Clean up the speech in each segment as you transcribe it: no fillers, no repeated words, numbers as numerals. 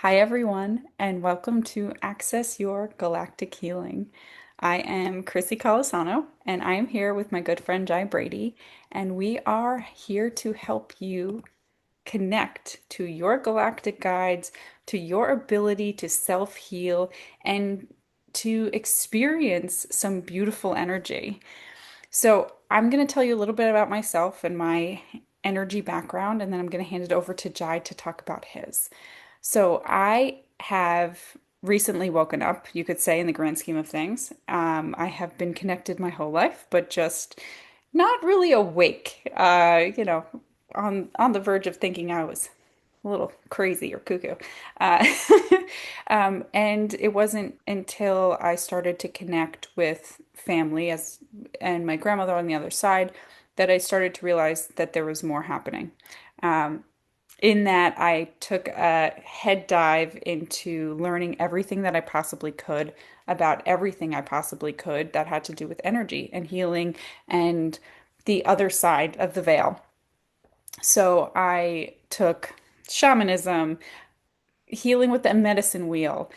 Hi, everyone, and welcome to Access Your Galactic Healing. I am Krissy Colasonno, and I am here with my good friend Jai Brady, and we are here to help you connect to your galactic guides, to your ability to self-heal, and to experience some beautiful energy. So, I'm going to tell you a little bit about myself and my energy background, and then I'm going to hand it over to Jai to talk about his. So I have recently woken up, you could say, in the grand scheme of things. I have been connected my whole life, but just not really awake. On the verge of thinking I was a little crazy or cuckoo. Uh, and it wasn't until I started to connect with family and my grandmother on the other side that I started to realize that there was more happening. Um, in that I took a head dive into learning everything that I possibly could about everything I possibly could that had to do with energy and healing and the other side of the veil. So I took shamanism, healing with the medicine wheel,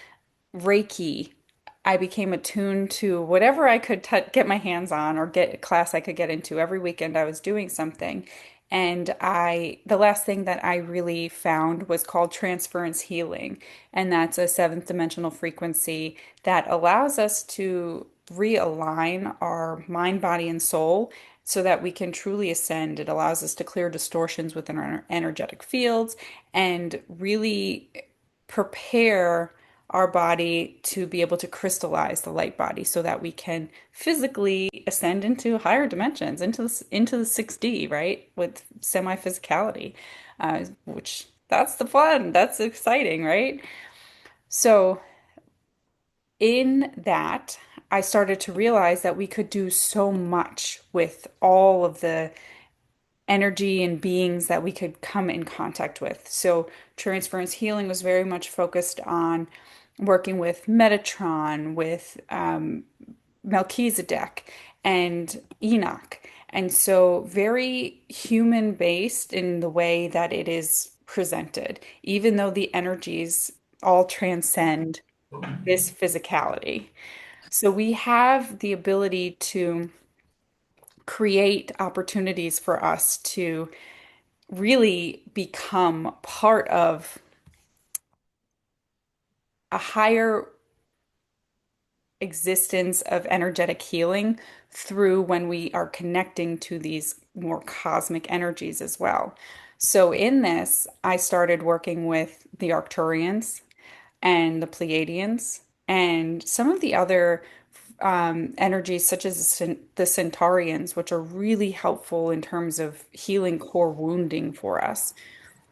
Reiki. I became attuned to whatever I could get my hands on or get a class I could get into. Every weekend I was doing something. And the last thing that I really found was called transference healing. And that's a seventh dimensional frequency that allows us to realign our mind, body, and soul so that we can truly ascend. It allows us to clear distortions within our energetic fields and really prepare our body to be able to crystallize the light body so that we can physically ascend into higher dimensions, into the 6D, right? With semi-physicality, which that's the fun. That's exciting, right? So in that, I started to realize that we could do so much with all of the energy and beings that we could come in contact with. So, transference healing was very much focused on working with Metatron, with Melchizedek, and Enoch. And so, very human based in the way that it is presented, even though the energies all transcend this physicality. So, we have the ability to create opportunities for us to really become part of a higher existence of energetic healing through when we are connecting to these more cosmic energies as well. So in this, I started working with the Arcturians and the Pleiadians and some of the other energies such as the Centaurians, which are really helpful in terms of healing core wounding for us.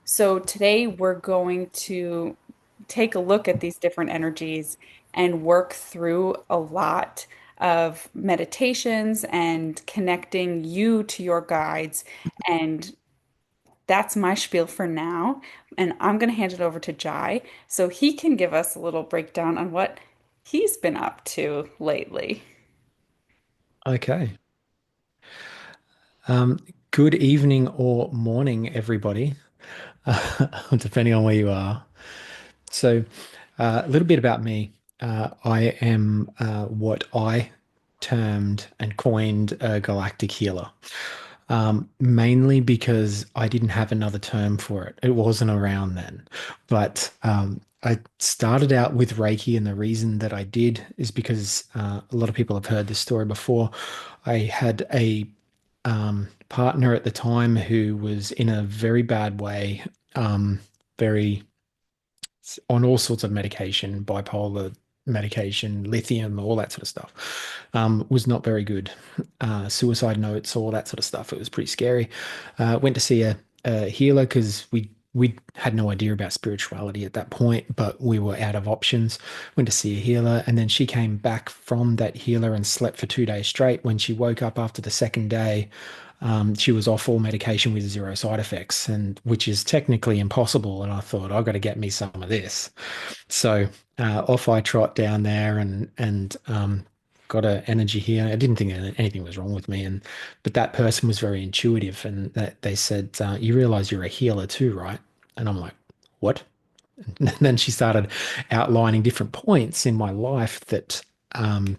So today we're going to take a look at these different energies and work through a lot of meditations and connecting you to your guides. And that's my spiel for now. And I'm going to hand it over to Jai so he can give us a little breakdown on what he's been up to lately. Okay. Um, Good evening or morning, everybody, depending on where you are. So, a little bit about me. I am what I termed and coined a galactic healer, mainly because I didn't have another term for it. It wasn't around then. But I started out with Reiki, and the reason that I did is because a lot of people have heard this story before. I had a partner at the time who was in a very bad way, very on all sorts of medication, bipolar medication, lithium, all that sort of stuff. Was not very good. Suicide notes, all that sort of stuff. It was pretty scary. Went to see a healer because we had no idea about spirituality at that point, but we were out of options. Went to see a healer, and then she came back from that healer and slept for 2 days straight. When she woke up after the second day, she was off all medication with zero side effects, and which is technically impossible. And I thought, I've got to get me some of this. So off I trot down there and got a energy here. I didn't think anything was wrong with me, and but that person was very intuitive, and that they said, "You realize you're a healer too, right?" And I'm like, "What?" And then she started outlining different points in my life um,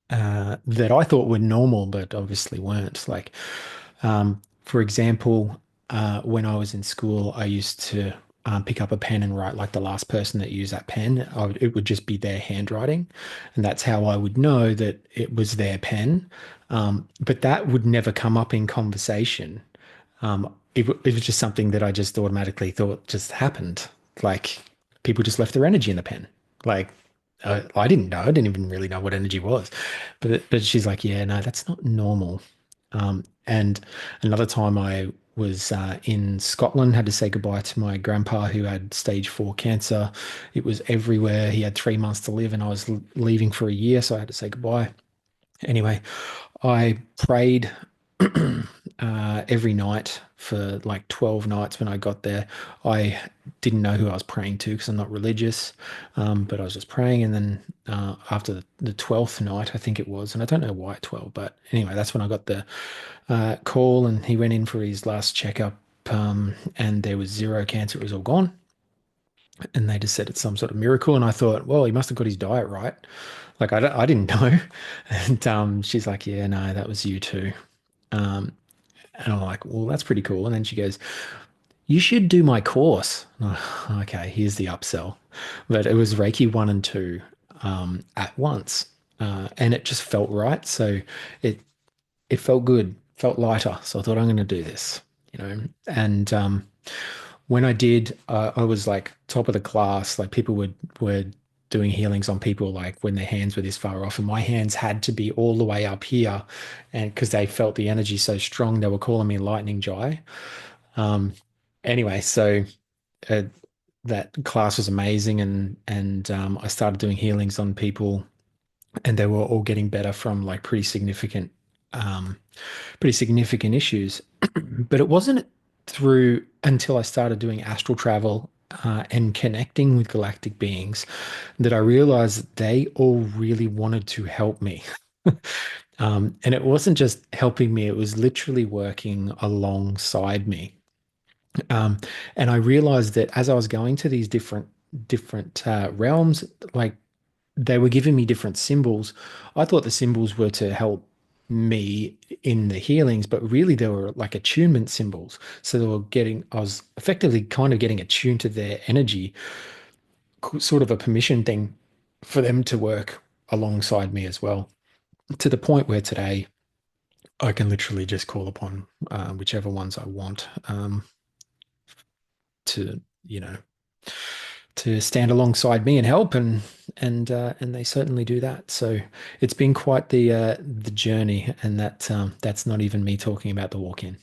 that I thought were normal, but obviously weren't. Like, for example, when I was in school, I used to pick up a pen and write like the last person that used that pen. It would just be their handwriting, and that's how I would know that it was their pen. But that would never come up in conversation. It was just something that I just automatically thought just happened. Like people just left their energy in the pen. Like I didn't know. I didn't even really know what energy was. But she's like, yeah, no, that's not normal. And another time I was in Scotland, had to say goodbye to my grandpa who had stage 4 cancer. It was everywhere. He had 3 months to live, and I was leaving for a year, so I had to say goodbye. Anyway, I prayed every night for like 12 nights when I got there. I didn't know who I was praying to because I'm not religious, but I was just praying. And then after the 12th night, I think it was, and I don't know why 12, but anyway, that's when I got the call and he went in for his last checkup. And there was zero cancer, it was all gone. And they just said it's some sort of miracle. And I thought, well, he must have got his diet right. Like I didn't know. And she's like, yeah, no, that was you too. Um, and I'm like, well, that's pretty cool. And then she goes, you should do my course. Okay, here's the upsell. But it was Reiki 1 and 2 at once. And it just felt right. So it it felt good, felt lighter. So I thought I'm going to do this, you know. And when I did, I was like top of the class. Like people were doing healings on people like when their hands were this far off, and my hands had to be all the way up here, and because they felt the energy so strong, they were calling me Lightning Jai. Um, anyway, so uh, that class was amazing, and I started doing healings on people, and they were all getting better from like um, pretty significant issues. But it wasn't through until I started doing astral travel and connecting with galactic beings that I realized that they all really wanted to help me. And it wasn't just helping me, it was literally working alongside me. Um, and I realized that as I was going to these different realms, like they were giving me different symbols. I thought the symbols were to help me in the healings, but really they were like attunement symbols. So I was effectively kind of getting attuned to their energy, sort of a permission thing for them to work alongside me as well, to the point where today I can literally just call upon whichever ones I want to, you know, to stand alongside me and help, and they certainly do that. So it's been quite the journey, and that's not even me talking about the walk-in.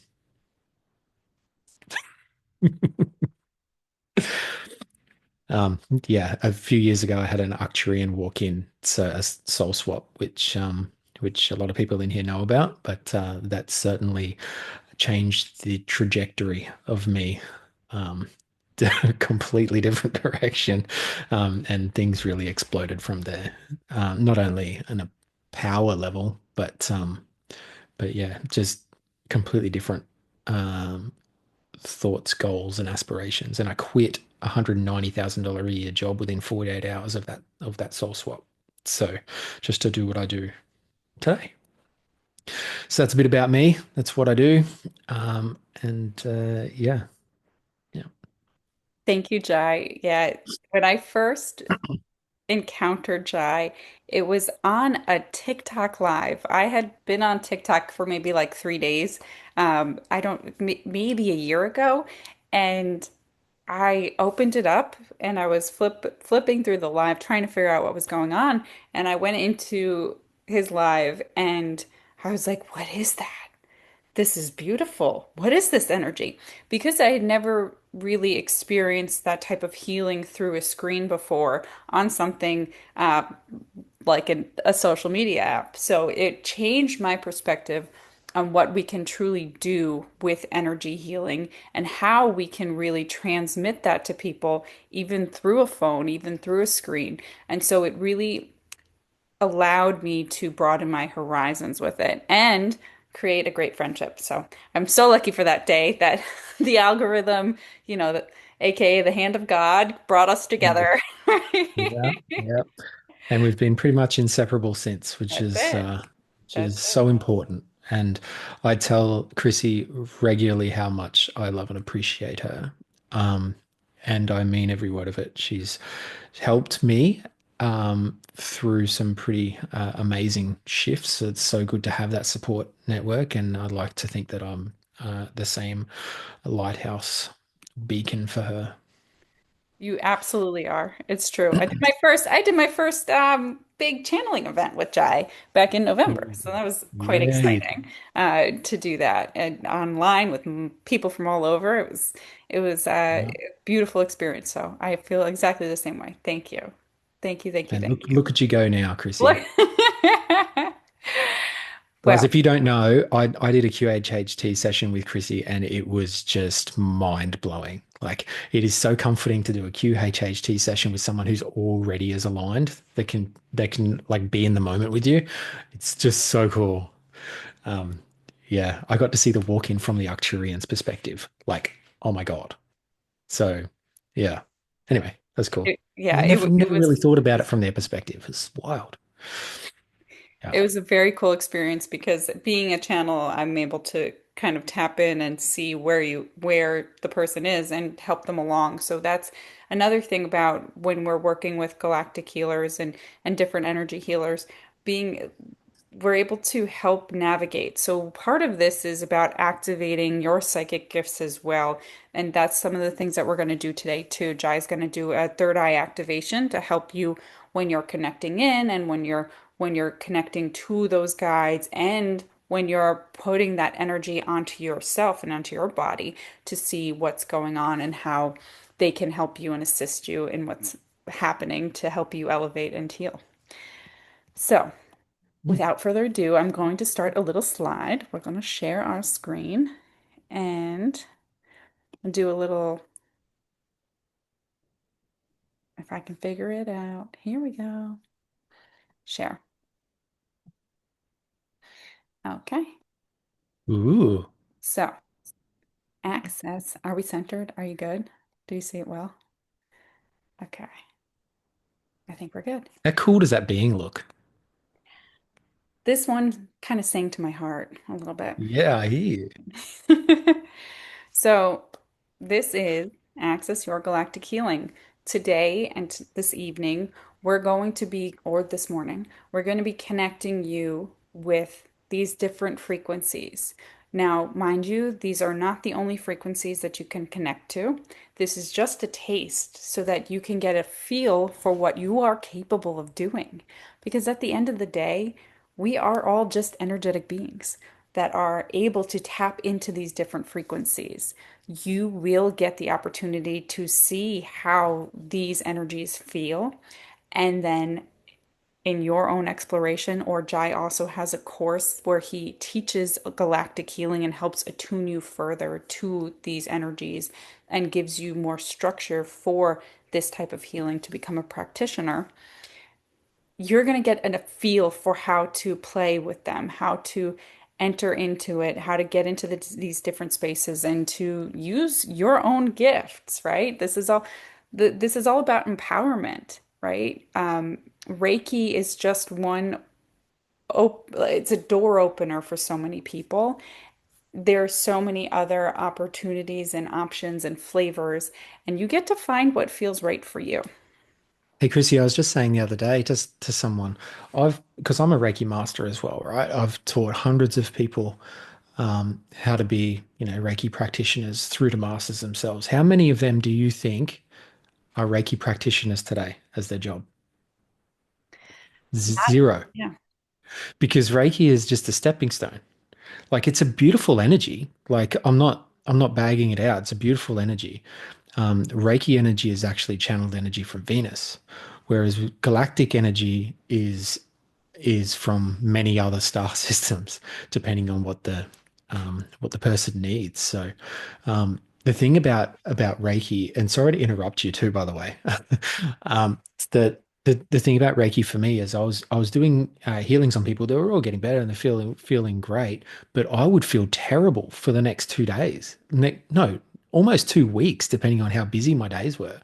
Um, yeah, a few years ago I had an Arcturian walk-in, so a soul swap, which a lot of people in here know about, but that certainly changed the trajectory of me. Um, a completely different direction. And things really exploded from there. Not only on a power level, but yeah, just completely different um, thoughts, goals, and aspirations. And I quit a $190,000 a year job within 48 hours of that soul swap. So just to do what I do today. So that's a bit about me. That's what I do. And yeah, yeah. Thank you, Jai. Yeah, when I first encountered Jai, it was on a TikTok live. I had been on TikTok for maybe like 3 days. I don't, maybe a year ago, and I opened it up and I was flipping through the live trying to figure out what was going on, and I went into his live and I was like, "What is that? This is beautiful. What is this energy?" Because I had never really experienced that type of healing through a screen before on something like a social media app. So it changed my perspective on what we can truly do with energy healing and how we can really transmit that to people, even through a phone, even through a screen. And so it really allowed me to broaden my horizons with it. And create a great friendship. So I'm so lucky for that day that the algorithm, that aka the hand of God, brought us Mm. together. Yeah, yeah. And we've been pretty much inseparable since, That's it. which That's is it. so important. And I tell Krissy regularly how much I love and appreciate her. Um, and I mean every word of it. She's helped me through some pretty amazing shifts. It's so good to have that support network, and I'd like to think that I'm the same lighthouse beacon for her. You absolutely are. It's true. I did my first big channeling event with Jai back in November. Mm. So that was quite Yeah, you exciting to do that and online with people from all over. It was a yeah. beautiful experience. So I feel exactly the same way. Thank you. Thank you, thank you, And thank look, you. look at you go now, Look. Krissy. Guys, Well, if you don't know, I did a QHHT session with Krissy and it was just mind blowing. Like it is so comforting to do a QHHT session with someone who's already as aligned that can like be in the moment with you. It's just so cool. Um, yeah, I got to see the walk in from the Arcturian's perspective. Like, oh my God. So yeah. Anyway, that's cool. yeah, it, Never w- it never really was. thought about it from their perspective. It's wild. Yeah. It was a very cool experience because being a channel, I'm able to kind of tap in and see where the person is and help them along. So that's another thing about when we're working with galactic healers and different energy healers, being we're able to help navigate. So part of this is about activating your psychic gifts as well. And that's some of the things that we're going to do today too. Jai's going to do a third eye activation to help you when you're connecting in and when you're connecting to those guides and when you're putting that energy onto yourself and onto your body to see what's going on and how they can help you and assist you in what's happening to help you elevate and heal. So, without further ado, I'm going to start a little slide. We're going to share our screen and do a little, if I can figure it out. Here we go. Share. Okay. Ooh. So, access. Are we centered? Are you good? Do you see it well? Okay. I think we're good. How cool does that being look? This one kind of sang to my heart a little bit. Yeah, I hear you. So, this is Access Your Galactic Healing. Today and this evening, we're going to be, or this morning, we're going to be connecting you with these different frequencies. Now, mind you, these are not the only frequencies that you can connect to. This is just a taste so that you can get a feel for what you are capable of doing. Because at the end of the day, we are all just energetic beings that are able to tap into these different frequencies. You will get the opportunity to see how these energies feel. And then in your own exploration, or Jai also has a course where he teaches galactic healing and helps attune you further to these energies and gives you more structure for this type of healing to become a practitioner. You're going to get a feel for how to play with them, how to enter into it, how to get into these different spaces and to use your own gifts, right? This is all about empowerment, right? Reiki is just it's a door opener for so many people. There are so many other opportunities and options and flavors, and you get to find what feels right for you. Hey, Chrissy, I was just saying the other day just to someone, because I'm a Reiki master as well, right? I've taught hundreds of people how to be, Reiki practitioners through to masters themselves. How many of them do you think are Reiki practitioners today as their job? Zero. Yeah. Because Reiki is just a stepping stone. Like it's a beautiful energy. Like I'm not bagging it out. It's a beautiful energy. Reiki energy is actually channeled energy from Venus, whereas galactic energy is from many other star systems, depending on what the person needs. So the thing about Reiki, and sorry to interrupt you too, by the way, is that the thing about Reiki for me is I was doing healings on people. They were all getting better and they're feeling great, but I would feel terrible for the next 2 days. No, almost 2 weeks, depending on how busy my days were.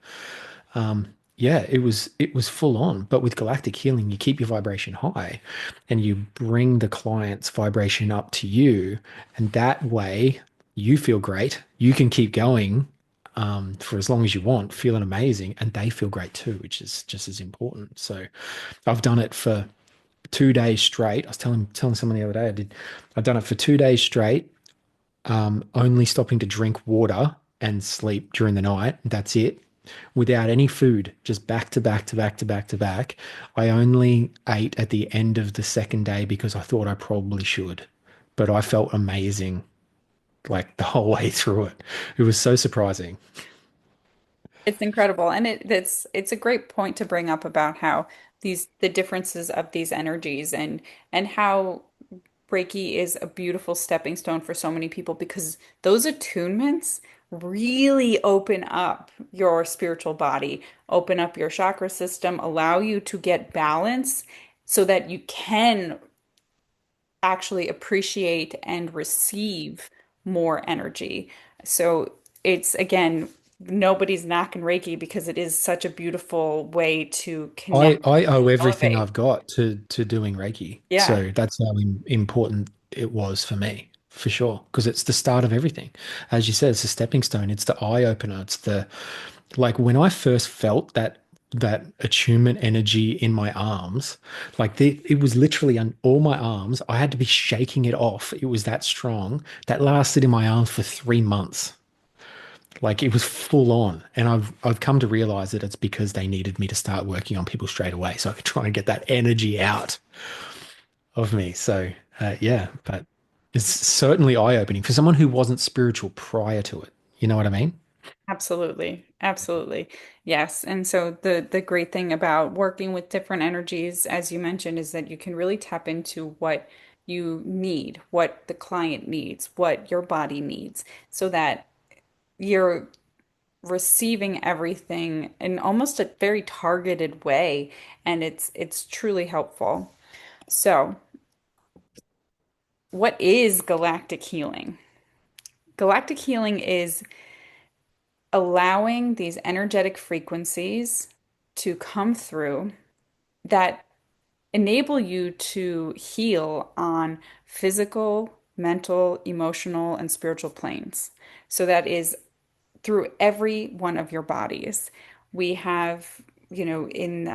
Yeah, it was full on. But with galactic healing, you keep your vibration high and you bring the client's vibration up to you. And that way you feel great. You can keep going for as long as you want, feeling amazing, and they feel great too, which is just as important. So I've done it for 2 days straight. I was telling someone the other day I've done it for 2 days straight, only stopping to drink water and sleep during the night. That's it. Without any food, just back to back to back to back to back. I only ate at the end of the second day because I thought I probably should, but I felt amazing like the whole way through it. It was so surprising. It's incredible. And it's a great point to bring up about how the differences of these energies and how Reiki is a beautiful stepping stone for so many people because those attunements really open up your spiritual body, open up your chakra system, allow you to get balance so that you can actually appreciate and receive more energy. So it's again, nobody's knocking Reiki because it is such a beautiful way to I connect I owe and everything elevate. I've got to doing Reiki. Yeah, So that's how important it was for me, for sure. Because it's the start of everything. As you said, it's a stepping stone. It's the eye opener. It's the like when I first felt that attunement energy in my arms, it was literally on all my arms. I had to be shaking it off. It was that strong. That lasted in my arms for 3 months. Like it was full on. And I've come to realize that it's because they needed me to start working on people straight away so I could try and get that energy out of me. So yeah, but it's certainly eye-opening for someone who wasn't spiritual prior to it. You know what I mean? absolutely. Absolutely. Yes. And so the great thing about working with different energies, as you mentioned, is that you can really tap into what you need, what the client needs, what your body needs, so that you're receiving everything in almost a very targeted way, and it's truly helpful. So, what is galactic healing? Galactic healing is allowing these energetic frequencies to come through that enable you to heal on physical, mental, emotional, and spiritual planes. So that is through every one of your bodies. We have, in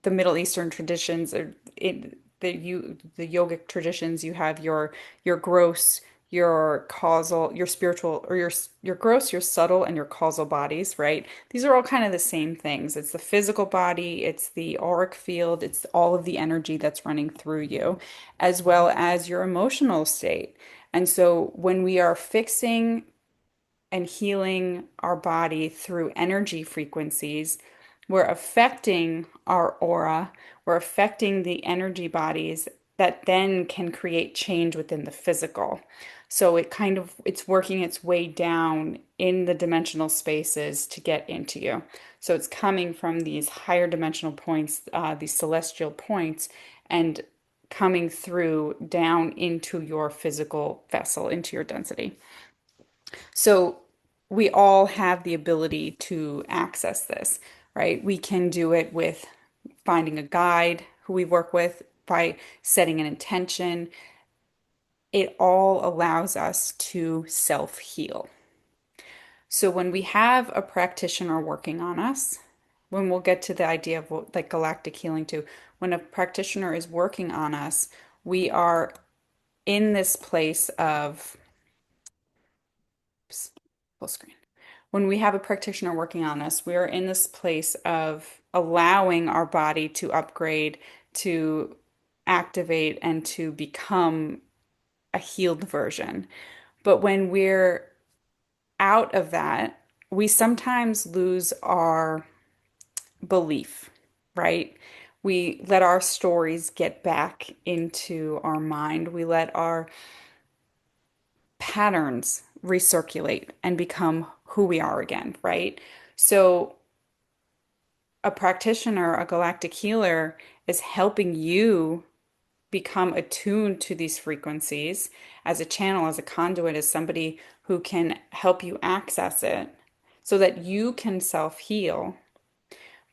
the Middle Eastern traditions, or in the yogic traditions, you have your gross, your causal, your spiritual, or your gross, your subtle, and your causal bodies, right? These are all kind of the same things. It's the physical body, it's the auric field, it's all of the energy that's running through you, as well as your emotional state. And so when we are fixing and healing our body through energy frequencies, we're affecting our aura, we're affecting the energy bodies that then can create change within the physical. So it's working its way down in the dimensional spaces to get into you. So it's coming from these higher dimensional points, these celestial points, and coming through down into your physical vessel, into your density. So we all have the ability to access this, right? We can do it with finding a guide who we work with, by setting an intention. It all allows us to self-heal. So when we have a practitioner working on us, when we'll get to the idea of like galactic healing too, when a practitioner is working on us, we are in this place of, oops, full screen. When we have a practitioner working on us, we are in this place of allowing our body to upgrade, to activate, and to become a healed version. But when we're out of that, we sometimes lose our belief, right? We let our stories get back into our mind. We let our patterns recirculate and become who we are again, right? So a practitioner, a galactic healer, is helping you become attuned to these frequencies as a channel, as a conduit, as somebody who can help you access it so that you can self-heal.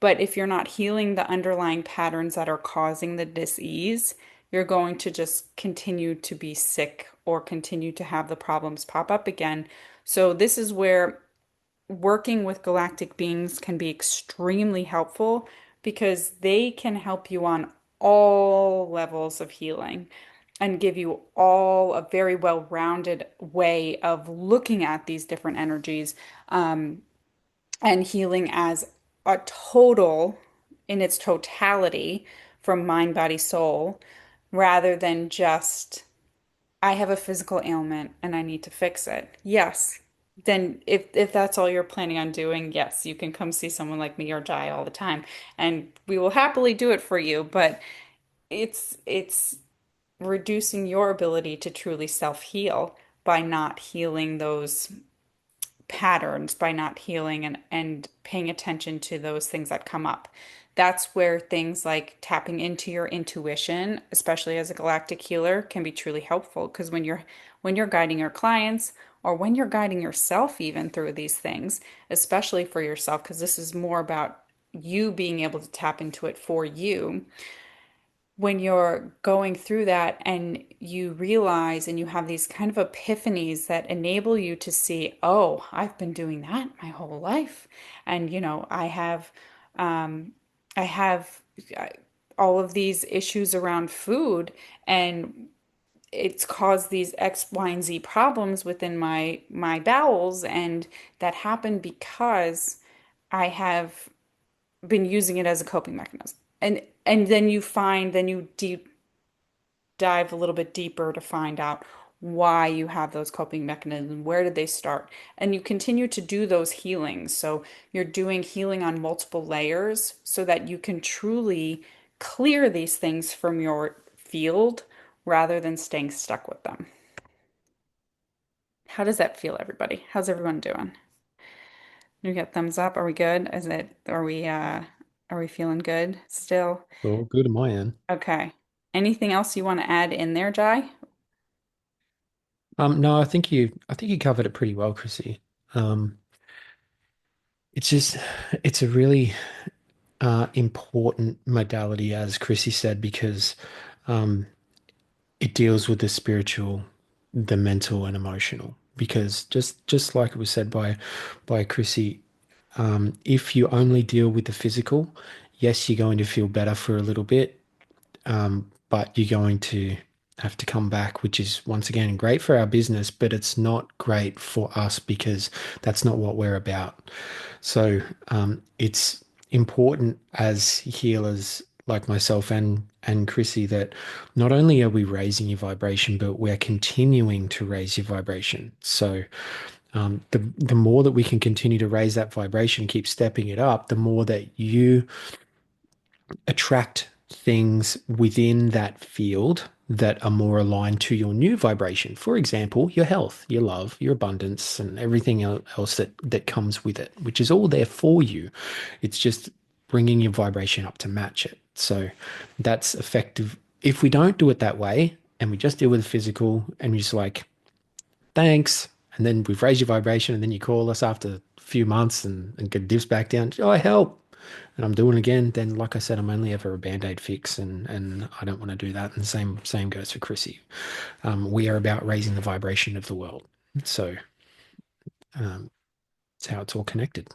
But if you're not healing the underlying patterns that are causing the dis-ease, you're going to just continue to be sick or continue to have the problems pop up again. So this is where working with galactic beings can be extremely helpful because they can help you on all levels of healing and give you all a very well-rounded way of looking at these different energies, and healing as a total in its totality from mind, body, soul, rather than just I have a physical ailment and I need to fix it. Yes. Then if that's all you're planning on doing, yes, you can come see someone like me or Jai all the time and we will happily do it for you, but it's reducing your ability to truly self-heal by not healing those patterns, by not healing and paying attention to those things that come up. That's where things like tapping into your intuition, especially as a galactic healer, can be truly helpful because when you're guiding your clients or when you're guiding yourself even through these things, especially for yourself, because this is more about you being able to tap into it for you when you're going through that and you realize and you have these kind of epiphanies that enable you to see, oh, I've been doing that my whole life. And, um, I have all of these issues around food and it's caused these X, Y, and Z problems within my bowels. And that happened because I have been using it as a coping mechanism. And then you deep dive a little bit deeper to find out why you have those coping mechanisms, where did they start? And you continue to do those healings. So you're doing healing on multiple layers so that you can truly clear these things from your field rather than staying stuck with them. How does that feel, everybody? How's everyone doing? You got thumbs up? Are we good? Are we feeling good still? All good on my end. Okay. Anything else you want to add in there, Jai? No, I think you covered it pretty well, Chrissy. Um, it's just it's a really important modality, as Chrissy said, because um, it deals with the spiritual, the mental, and emotional. Because just like it was said by Chrissy, if you only deal with the physical, yes, you're going to feel better for a little bit, but you're going to have to come back, which is once again great for our business, but it's not great for us because that's not what we're about. So it's important as healers like myself and Chrissy that not only are we raising your vibration, but we're continuing to raise your vibration. So the more that we can continue to raise that vibration, keep stepping it up, the more that you attract things within that field that are more aligned to your new vibration. For example, your health, your love, your abundance, and everything else that comes with it, which is all there for you. It's just bringing your vibration up to match it. So that's effective. If we don't do it that way and we just deal with the physical and we just like, thanks. And then we've raised your vibration, and then you call us after a few months and get dips back down. Oh, help. And I'm doing it again. Then, like I said, I'm only ever a band-aid fix, and I don't want to do that. And same goes for Chrissy. We are about raising the vibration of the world. So it's how it's all connected.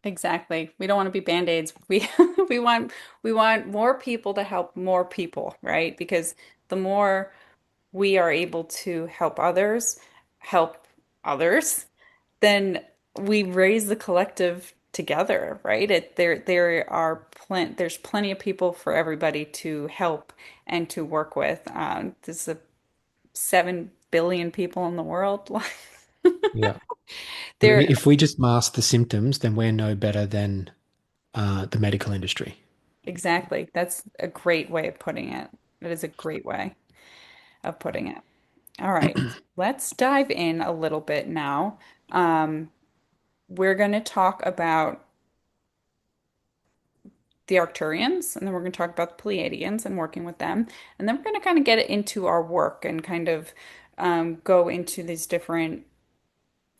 Exactly. We don't want to be band-aids. We we want we want more people to help more people, right? Because the more we are able to help others, then we raise the collective together, right? There's plenty of people for everybody to help and to work with. There's a 7 billion people in the world. Yeah. I mean, There, if we just mask the symptoms, then we're no better than the medical industry. exactly. That's a great way of putting it. It is a great way of putting it. All right, let's dive in a little bit now. Um, we're going to talk about the Arcturians, and then we're going to talk about the Pleiadians and working with them. And then we're going to kind of get into our work and kind of go into these different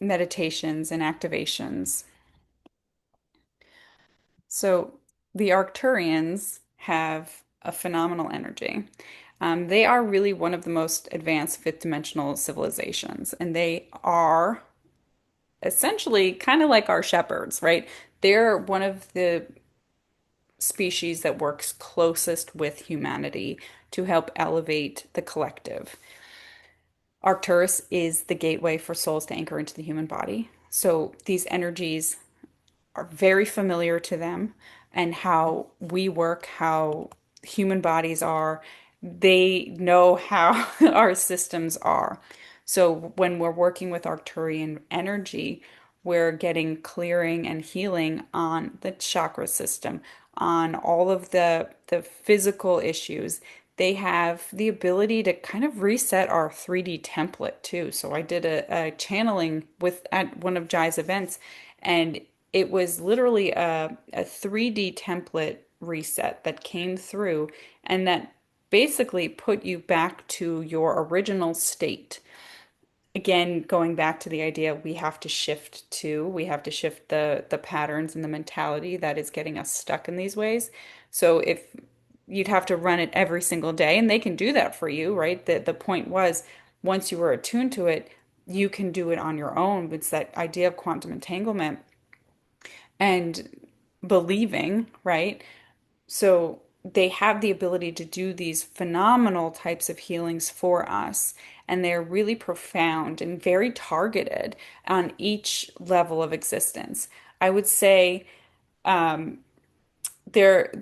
meditations and activations. So the Arcturians have a phenomenal energy. They are really one of the most advanced fifth dimensional civilizations, and they are essentially kind of like our shepherds, right? They're one of the species that works closest with humanity to help elevate the collective. Arcturus is the gateway for souls to anchor into the human body. So these energies are very familiar to them and how we work, how human bodies are. They know how our systems are. So when we're working with Arcturian energy, we're getting clearing and healing on the chakra system, on all of the physical issues. They have the ability to kind of reset our 3D template too. So I did a channeling with at one of Jai's events, and it was literally a 3D template reset that came through and that basically put you back to your original state. Again, going back to the idea we have to shift the patterns and the mentality that is getting us stuck in these ways. So if you'd have to run it every single day, and they can do that for you, right? The point was once you were attuned to it, you can do it on your own. It's that idea of quantum entanglement and believing, right? So they have the ability to do these phenomenal types of healings for us, and they're really profound and very targeted on each level of existence. I would say they're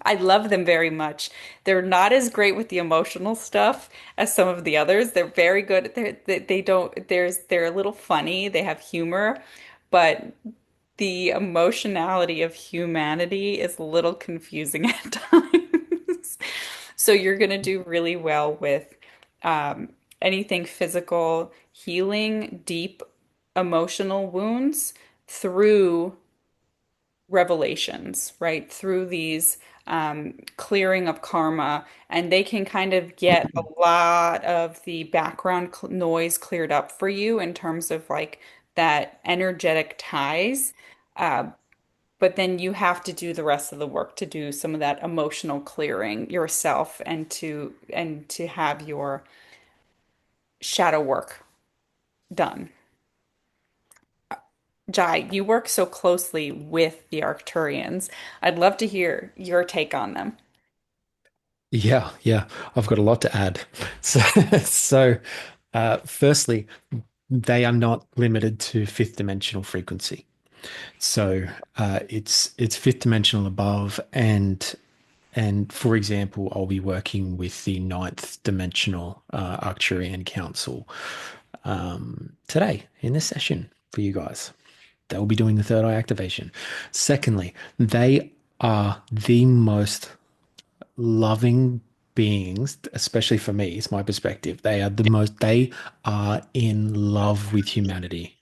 I love them very much. They're not as great with the emotional stuff as some of the others. They're very good. They don't, they're a little funny. They have humor, but the emotionality of humanity is a little confusing at times. So you're going to do really well with anything physical, healing deep emotional wounds through revelations, right? Through these clearing of karma, and they can kind of get a lot of the background noise cleared up for you in terms of like that energetic ties. Uh, but then you have to do the rest of the work to do some of that emotional clearing yourself and to have your shadow work done. Jai, you work so closely with the Arcturians. I'd love to hear your take on them. Yeah, yeah, I've got a lot to add. So, firstly, they are not limited to fifth dimensional frequency. So, it's fifth dimensional above, and for example, I'll be working with the ninth dimensional Arcturian Council today in this session for you guys. They'll be doing the third eye activation. Secondly, they are the most loving beings, especially for me, it's my perspective. They are in love with humanity.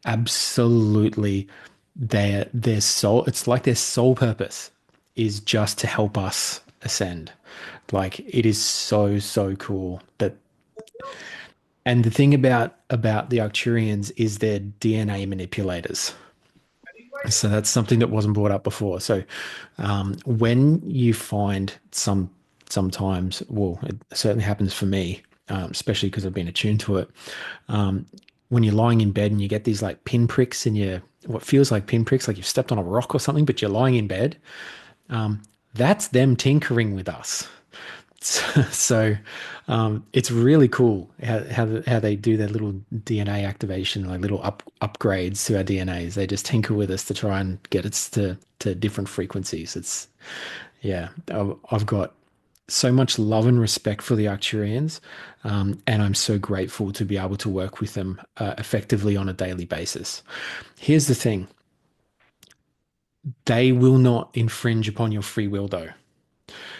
Absolutely. Their soul, it's like their sole purpose is just to help us ascend. Like it is so, so cool that, and the thing about the Arcturians is they're DNA manipulators. So that's something that wasn't brought up before. So when you find sometimes, well, it certainly happens for me, especially because I've been attuned to it. Um, when you're lying in bed and you get these like pinpricks in your, what feels like pinpricks, like you've stepped on a rock or something, but you're lying in bed. That's them tinkering with us. So it's really cool how they do their little DNA activation, like little upgrades to our DNAs. They just tinker with us to try and get us to different frequencies. It's yeah, I've got so much love and respect for the Arcturians, and I'm so grateful to be able to work with them effectively on a daily basis. Here's the thing: they will not infringe upon your free will, though.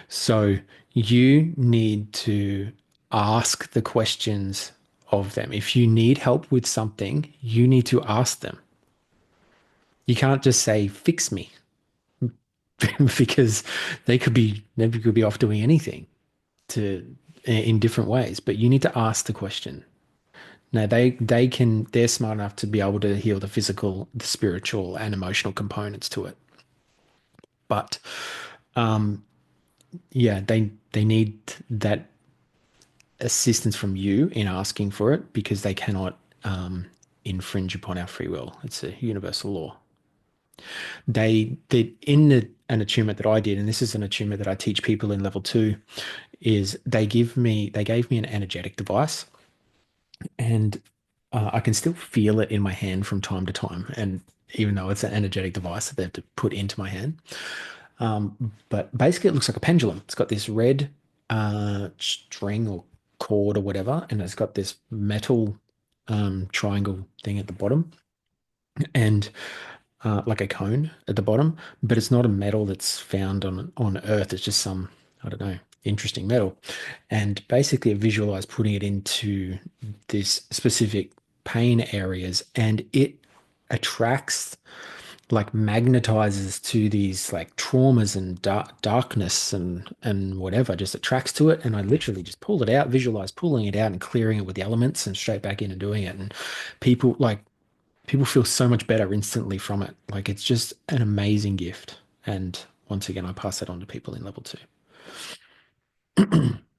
So you need to ask the questions of them. If you need help with something, you need to ask them. You can't just say, fix me, because they could be off doing anything to in different ways. But you need to ask the question. No, they're smart enough to be able to heal the physical, the spiritual, and emotional components to it. But um, yeah, they need that assistance from you in asking for it because they cannot infringe upon our free will. It's a universal law. They in an attunement that I did, and this is an attunement that I teach people in level two, is they gave me an energetic device, and I can still feel it in my hand from time to time. And even though it's an energetic device that they have to put into my hand, but basically it looks like a pendulum. It's got this red string or cord or whatever, and it's got this metal triangle thing at the bottom, and like a cone at the bottom, but it's not a metal that's found on Earth. It's just some, I don't know, interesting metal. And basically, I visualized putting it into this specific pain areas, and it attracts, like magnetizes to these like traumas and darkness and whatever, just attracts to it. And I literally just pulled it out, visualize pulling it out and clearing it with the elements and straight back in and doing it. And people like people feel so much better instantly from it. Like it's just an amazing gift. And once again, I pass that on to people in level two.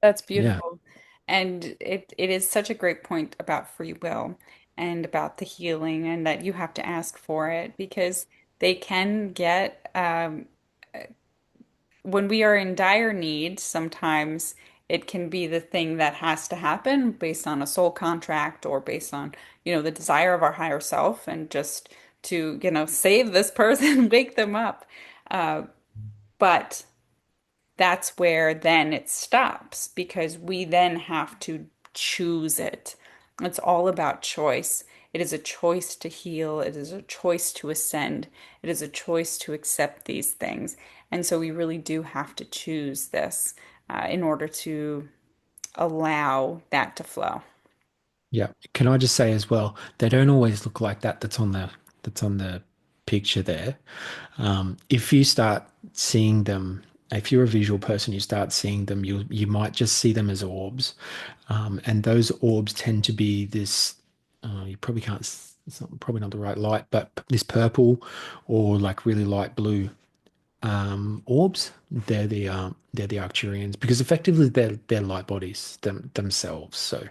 That's Yeah. beautiful. And it is such a great point about free will and about the healing and that you have to ask for it because they can get when we are in dire need, sometimes it can be the thing that has to happen based on a soul contract or based on, the desire of our higher self and just to, save this person, wake them up. Uh, but that's where then it stops because we then have to choose it. It's all about choice. It is a choice to heal. It is a choice to ascend. It is a choice to accept these things. And so we really do have to choose this in order to allow that to flow. Yeah. Can I just say as well, they don't always look like that. That's on the picture there. If you start seeing them, if you're a visual person, you start seeing them, you might just see them as orbs, and those orbs tend to be this. You probably can't. It's not, probably not the right light, but this purple or like really light blue orbs. They're the Arcturians because effectively they're light bodies themselves. So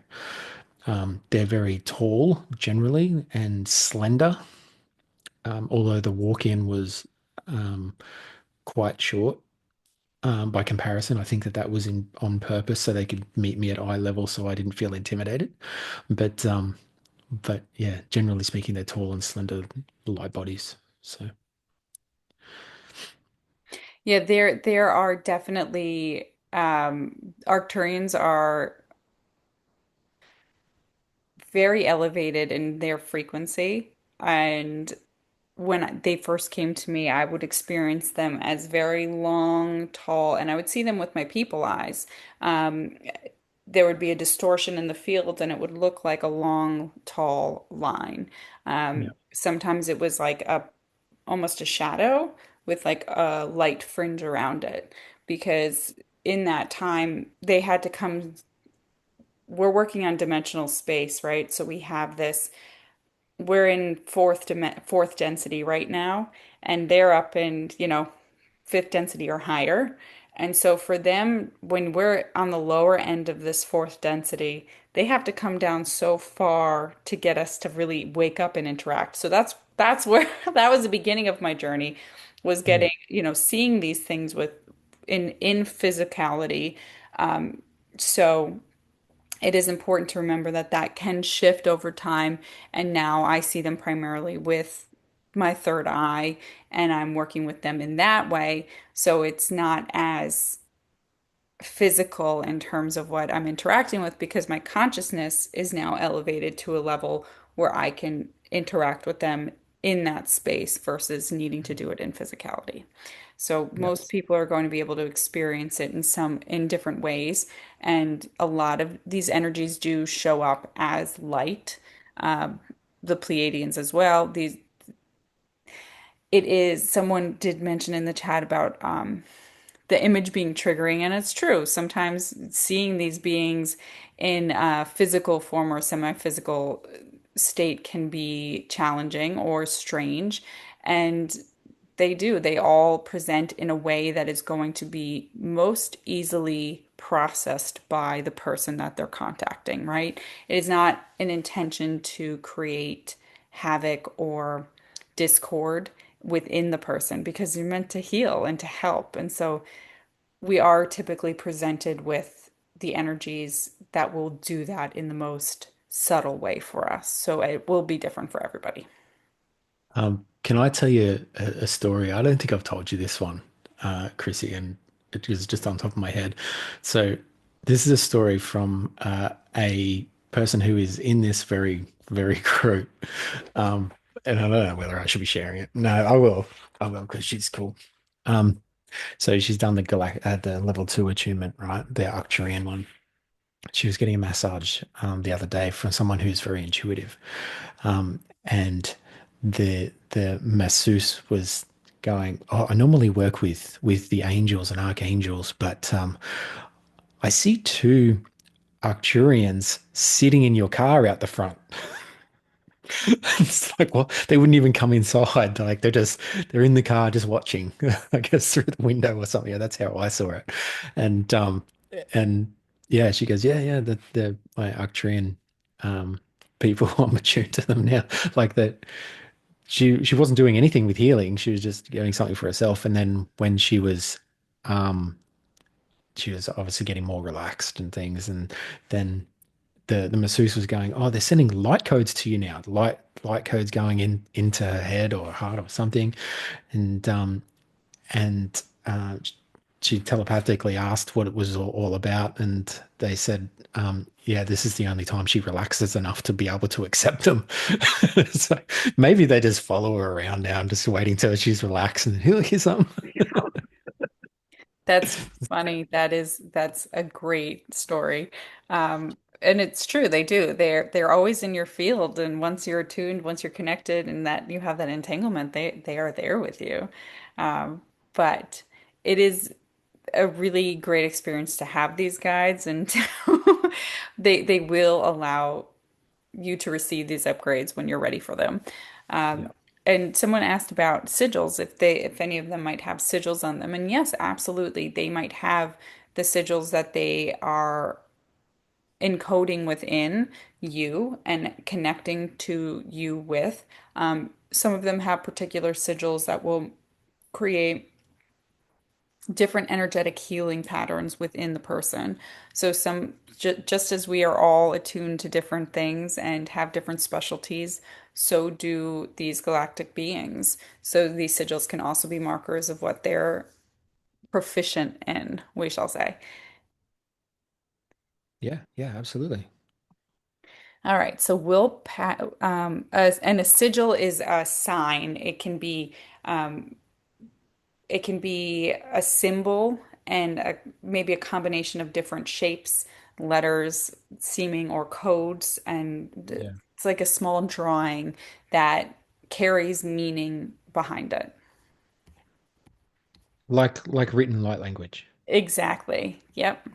they're very tall generally and slender. Although the walk-in was um, quite short by comparison. I think that was in on purpose so they could meet me at eye level, so I didn't feel intimidated. But yeah, generally speaking, they're tall and slender, light bodies. So Yeah, there are definitely Arcturians are very elevated in their frequency. And when they first came to me, I would experience them as very long, tall, and I would see them with my people eyes. Um, there would be a distortion in the field, and it would look like a long, tall line. yeah, Sometimes it was like a almost a shadow with like a light fringe around it, because in that time they had to come. We're working on dimensional space, right? So we have this we're in fourth density right now, and they're up in, fifth density or higher. And so for them, when we're on the lower end of this fourth density, they have to come down so far to get us to really wake up and interact. So that's where that was the beginning of my journey, was yeah, getting, seeing these things with in physicality. So it is important to remember that that can shift over time. And now I see them primarily with my third eye, and I'm working with them in that way. So it's not as physical in terms of what I'm interacting with because my consciousness is now elevated to a level where I can interact with them in that space versus needing to do it in physicality. So yeah, most people are going to be able to experience it in different ways, and a lot of these energies do show up as light. Um, the Pleiadians as well. These it is, someone did mention in the chat about the image being triggering, and it's true. Sometimes seeing these beings in physical form or semi-physical state can be challenging or strange, and they all present in a way that is going to be most easily processed by the person that they're contacting, right? It is not an intention to create havoc or discord within the person because you're meant to heal and to help. And so we are typically presented with the energies that will do that in the most subtle way for us. So it will be different for everybody. Can I tell you a story? I don't think I've told you this one, Krissy, and it was just on top of my head. So this is a story from a person who is in this very group. Um, and I don't know whether I should be sharing it. No, I will. I will because she's cool. Um, so she's done the level 2 attunement, right? The Arcturian one. She was getting a massage the other day from someone who's very intuitive. And the masseuse was going, "Oh, I normally work with the angels and archangels, but I see two Arcturians sitting in your car out the front." It's like, well, they wouldn't even come inside. Like they're in the car just watching, I guess through the window or something. Yeah, that's how I saw it. And and yeah, she goes, yeah, the my Arcturian people, I'm attuned to them now. Like that she wasn't doing anything with healing. She was just doing something for herself. And then when um she was obviously getting more relaxed and things, and then the masseuse was going, "Oh, they're sending light codes to you now. Light codes going into her head or heart or something." And and she telepathically asked what it was all about, and they said, "Yeah, this is the only time she relaxes enough to be able to accept them." So maybe they just follow her around now, and just waiting till she's relaxed and he'll hear something. That's funny. That's a great story. And it's true, they do. They're always in your field, and once you're attuned, once you're connected and that you have that entanglement, they are there with you. But it is a really great experience to have these guides and they will allow you to receive these upgrades when you're ready for them. Yeah. Um, and someone asked about sigils, if any of them might have sigils on them. And yes, absolutely, they might have the sigils that they are encoding within you and connecting to you with. Some of them have particular sigils that will create different energetic healing patterns within the person. So just as we are all attuned to different things and have different specialties, so do these galactic beings. So these sigils can also be markers of what they're proficient in, we shall say. Yeah, absolutely. All right, so and a sigil is a sign. Um, it can be a symbol and maybe a combination of different shapes, letters, seeming, or codes. And Yeah. it's like a small drawing that carries meaning behind it. Like written light language. Exactly. Yep.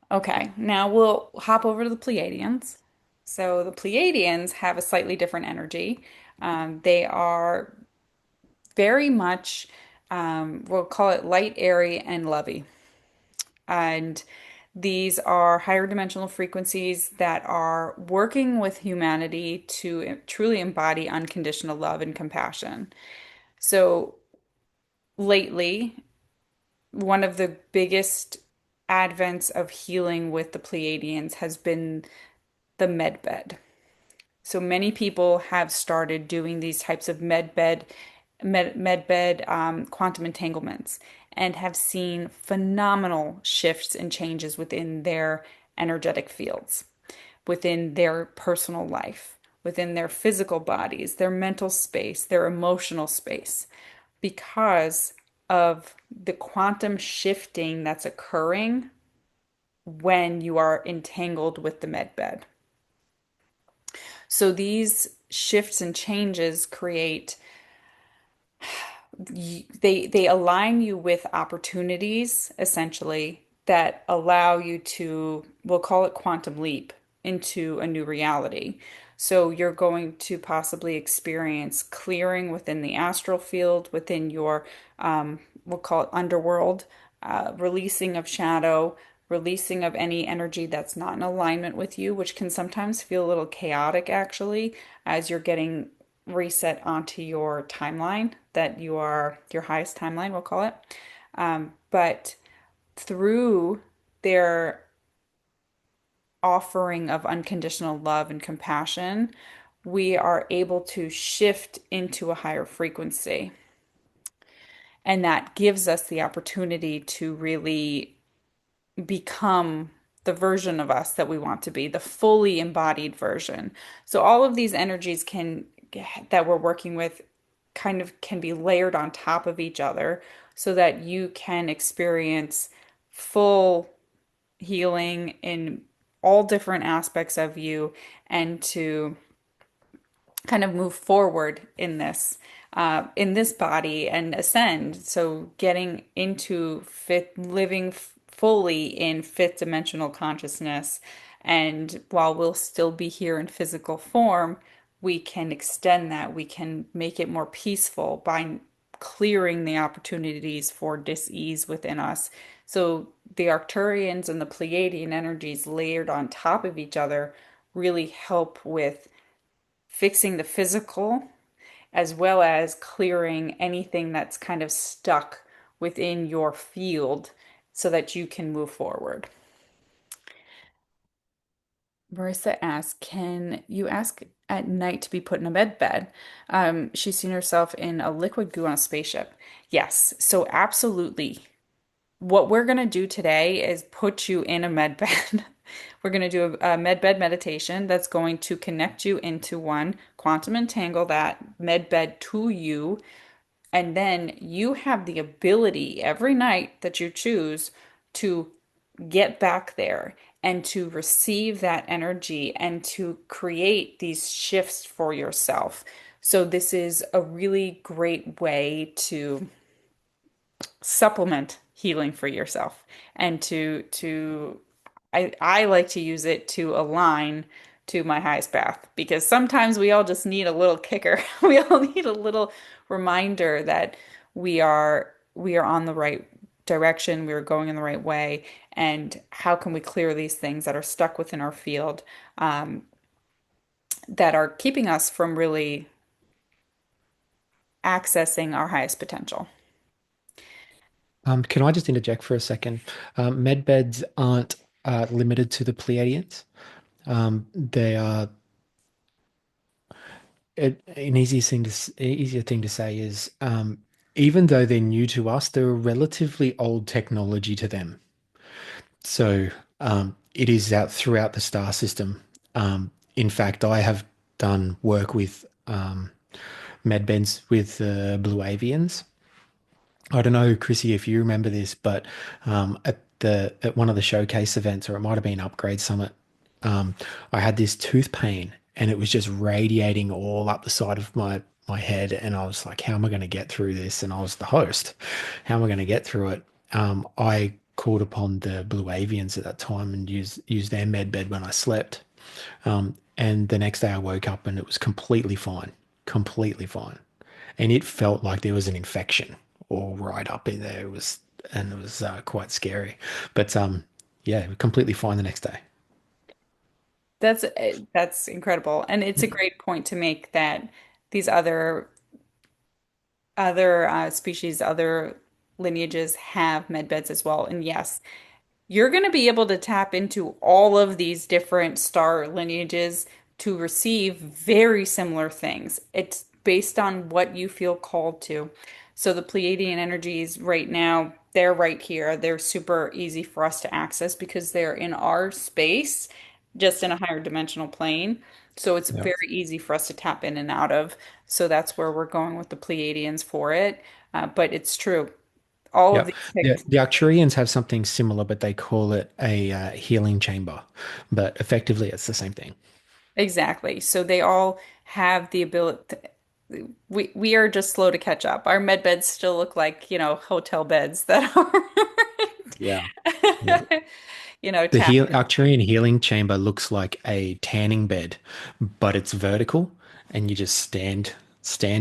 Okay, now we'll hop over to the Pleiadians. So the Pleiadians have a slightly different energy. They are very much, we'll call it light, airy, and lovey. And these are higher dimensional frequencies that are working with humanity to truly embody unconditional love and compassion. So, lately, one of the biggest advents of healing with the Pleiadians has been the med bed. So many people have started doing these types of med bed quantum entanglements and have seen phenomenal shifts and changes within their energetic fields, within their personal life, within their physical bodies, their mental space, their emotional space, because of the quantum shifting that's occurring when you are entangled with the med bed. So these shifts and changes create they align you with opportunities essentially that allow you to, we'll call it quantum leap into a new reality. So you're going to possibly experience clearing within the astral field, within your, we'll call it underworld, releasing of shadow, releasing of any energy that's not in alignment with you, which can sometimes feel a little chaotic actually, as you're getting reset onto your timeline that you are your highest timeline, we'll call it. But through their offering of unconditional love and compassion, we are able to shift into a higher frequency. And that gives us the opportunity to really become the version of us that we want to be, the fully embodied version. So all of these energies can that we're working with kind of can be layered on top of each other so that you can experience full healing in all different aspects of you and to kind of move forward in this body and ascend. So getting into living fully in fifth dimensional consciousness. And while we'll still be here in physical form, we can extend that. We can make it more peaceful by clearing the opportunities for dis-ease within us. So the Arcturians and the Pleiadian energies layered on top of each other really help with fixing the physical as well as clearing anything that's kind of stuck within your field so that you can move forward. Marissa asks, can you ask at night to be put in a med bed? She's seen herself in a liquid goo on a spaceship. Yes, so absolutely. What we're going to do today is put you in a med bed. We're going to do a med bed meditation that's going to connect you into one, quantum entangle that med bed to you, and then you have the ability every night that you choose to get back there and to receive that energy and to create these shifts for yourself. So this is a really great way to supplement healing for yourself and to I like to use it to align to my highest path because sometimes we all just need a little kicker. We all need a little reminder that we are on the right direction, we are going in the right way, and how can we clear these things that are stuck within our field that are keeping us from really accessing our highest potential. Can I just interject for a second? Med beds aren't limited to the Pleiadians. They are an easier thing to say is even though they're new to us, they're a relatively old technology to them. So it is out throughout the star system. In fact, I have done work with med beds with Blue Avians. I don't know, Krissy, if you remember this, but at one of the showcase events, or it might have been Upgrade Summit, I had this tooth pain and it was just radiating all up the side of my head, and I was like, "How am I going to get through this?" And I was the host. How am I going to get through it? I called upon the Blue Avians at that time and used their med bed when I slept. And the next day I woke up and it was completely fine, and it felt like there was an infection all right up in there. It was quite scary, but yeah, completely fine the next day. That's incredible. And it's a great point to make that these other species, other lineages have med beds as well. And yes, you're going to be able to tap into all of these different star lineages to receive very similar things. It's based on what you feel called to. So the Pleiadian energies right now, they're right here. They're super easy for us to access because they're in our space, just in a higher dimensional plane. So it's Yeah. very easy for us to tap in and out of. So that's where we're going with the Pleiadians for it. But it's true. All of Yeah. these The Arcturians have something similar, but they call it a healing chamber. But effectively, it's the same thing. exactly. So they all have the ability. we are just slow to catch up. Our med beds still look like, hotel beds that are Yeah. Yeah. The tapped. Arcturian healing chamber looks like a tanning bed, but it's vertical and you just stand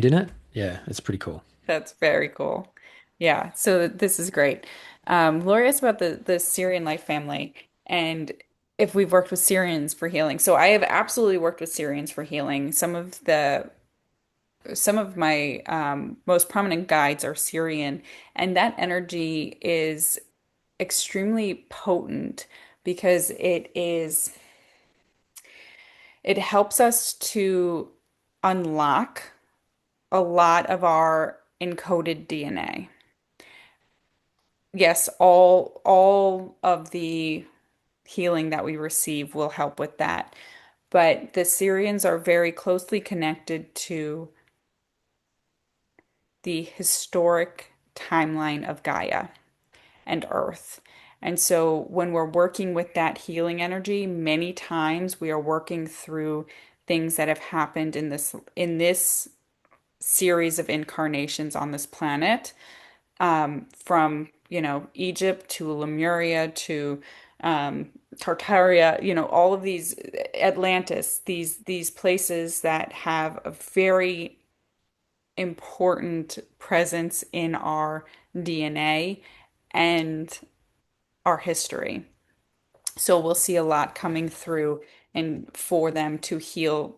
in it. Yeah, it's pretty cool. That's very cool. Yeah, so this is great. Lori asked about the Syrian life family and if we've worked with Syrians for healing. So I have absolutely worked with Syrians for healing. Some of my most prominent guides are Syrian, and that energy is extremely potent because it helps us to unlock a lot of our encoded DNA. Yes, all of the healing that we receive will help with that. But the Syrians are very closely connected to the historic timeline of Gaia and Earth. And so when we're working with that healing energy, many times we are working through things that have happened in this series of incarnations on this planet, from Egypt to Lemuria to Tartaria, all of these Atlantis, these places that have a very important presence in our DNA and our history. So we'll see a lot coming through and for them to heal,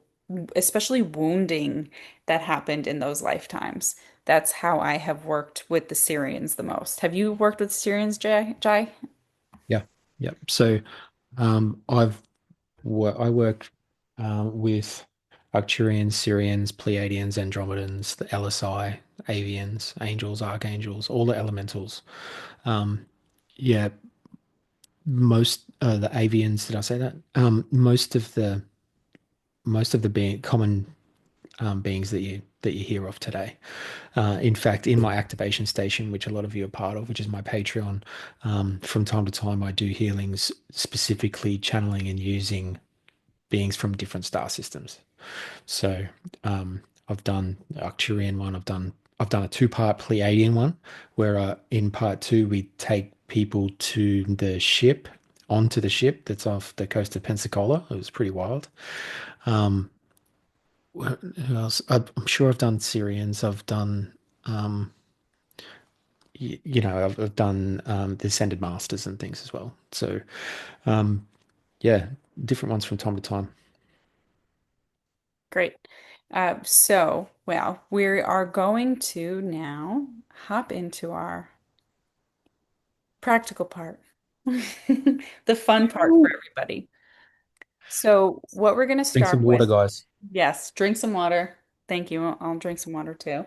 especially wounding that happened in those lifetimes. That's how I have worked with the Syrians the most. Have you worked with Syrians, Jai? Yeah. Yeah. So I worked with Arcturians, Syrians, Pleiadians, Andromedans, the LSI, Avians, Angels, Archangels, all the elementals. Um, yeah, most the Avians, did I say that? Most of the common beings that you hear of today. In fact, in my activation station, which a lot of you are part of, which is my Patreon, from time to time I do healings specifically channeling and using beings from different star systems. So I've done the Arcturian one. I've done a two-part Pleiadian one, where in part two we take people to the ship, onto the ship that's off the coast of Pensacola. It was pretty wild. Um, who else? I'm sure I've done Syrians. I've done, um, I've done the Ascended Masters and things as well. So um, yeah, different ones from time to time. Great. Well, we are going to now hop into our practical part, the fun part for everybody. So, what we're going to Drink start some water, with, guys. yes, drink some water. Thank you. I'll drink some water too.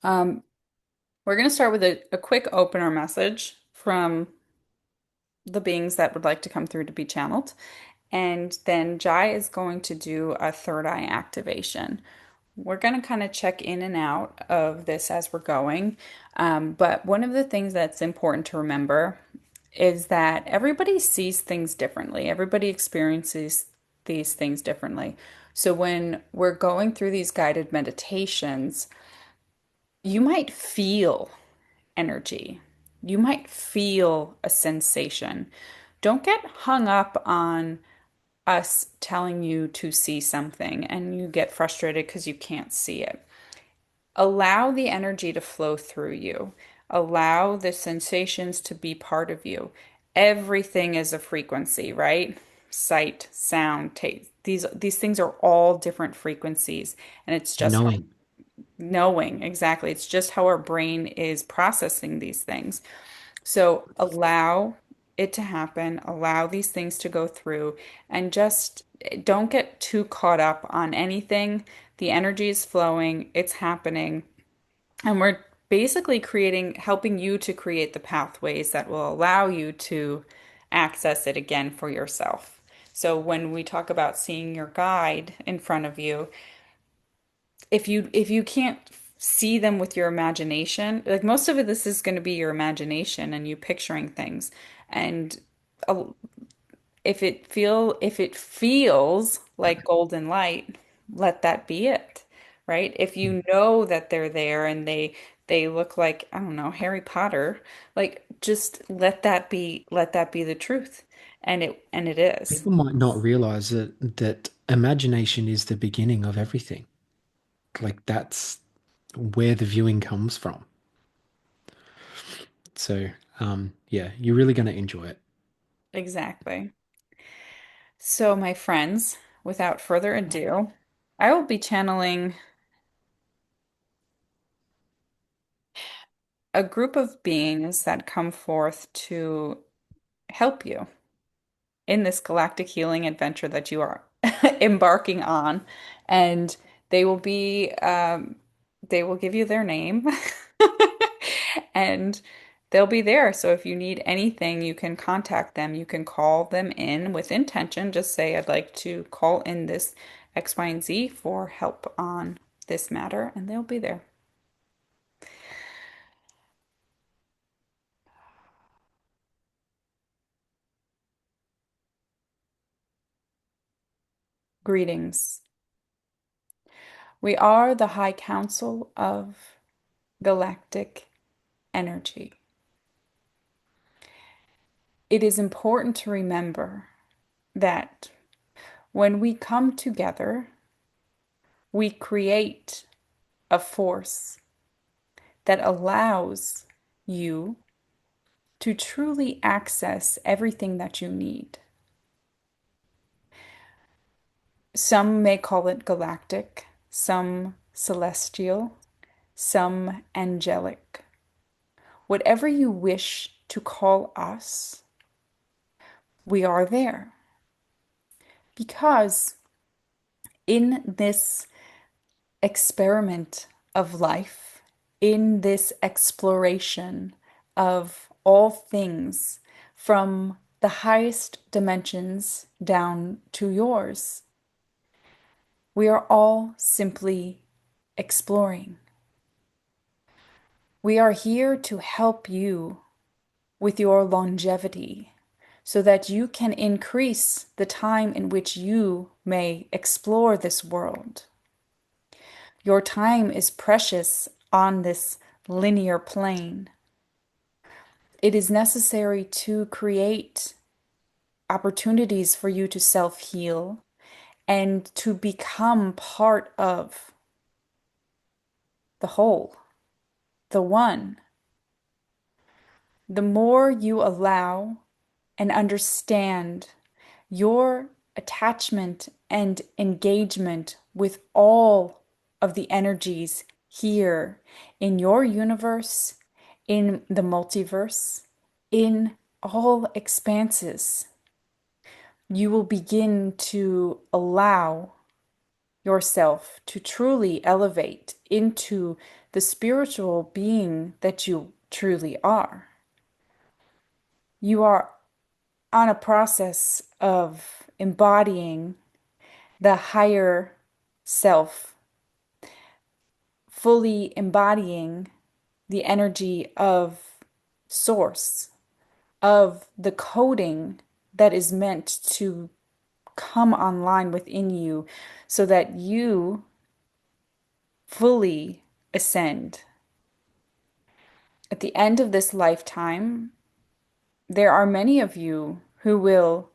Um, we're going to start with a quick opener message from the beings that would like to come through to be channeled. And then Jai is going to do a third eye activation. We're going to kind of check in and out of this as we're going. But one of the things that's important to remember is that everybody sees things differently, everybody experiences these things differently. So when we're going through these guided meditations, you might feel energy. You might feel a sensation. Don't get hung up on us telling you to see something and you get frustrated because you can't see it. Allow the energy to flow through you. Allow the sensations to be part of you. Everything is a frequency, right? Sight, sound, taste. These things are all different frequencies, and it's And just how knowing. knowing exactly. It's just how our brain is processing these things. So allow it to happen, allow these things to go through, and just don't get too caught up on anything. The energy is flowing, it's happening, and we're basically helping you to create the pathways that will allow you to access it again for yourself. So when we talk about seeing your guide in front of you, if you can't see them with your imagination, like most of it, this is going to be your imagination and you picturing things. And if it feels like golden light, let that be it, right? If you know that they're there and they look like, I don't know, Harry Potter, like just let that be the truth. And it is. People might not realize that imagination is the beginning of everything. Like that's where the viewing comes from. So, yeah, you're really going to enjoy it. Exactly. So, my friends, without further ado, I will be channeling a group of beings that come forth to help you in this galactic healing adventure that you are embarking on. And they will be, they will give you their name and they'll be there. So if you need anything, you can contact them. You can call them in with intention. Just say, I'd like to call in this X, Y, and Z for help on this matter, and they'll be there. Greetings. We are the High Council of Galactic Energy. It is important to remember that when we come together, we create a force that allows you to truly access everything that you need. Some may call it galactic, some celestial, some angelic. Whatever you wish to call us, we are there. Because in this experiment of life, in this exploration of all things from the highest dimensions down to yours, we are all simply exploring. We are here to help you with your longevity so that you can increase the time in which you may explore this world. Your time is precious on this linear plane. It is necessary to create opportunities for you to self-heal and to become part of the whole, the one. The more you allow and understand your attachment and engagement with all of the energies here in your universe, in the multiverse, in all expanses, you will begin to allow yourself to truly elevate into the spiritual being that you truly are. You are on a process of embodying the higher self, fully embodying the energy of source, of the coding that is meant to come online within you so that you fully ascend. At the end of this lifetime, there are many of you who will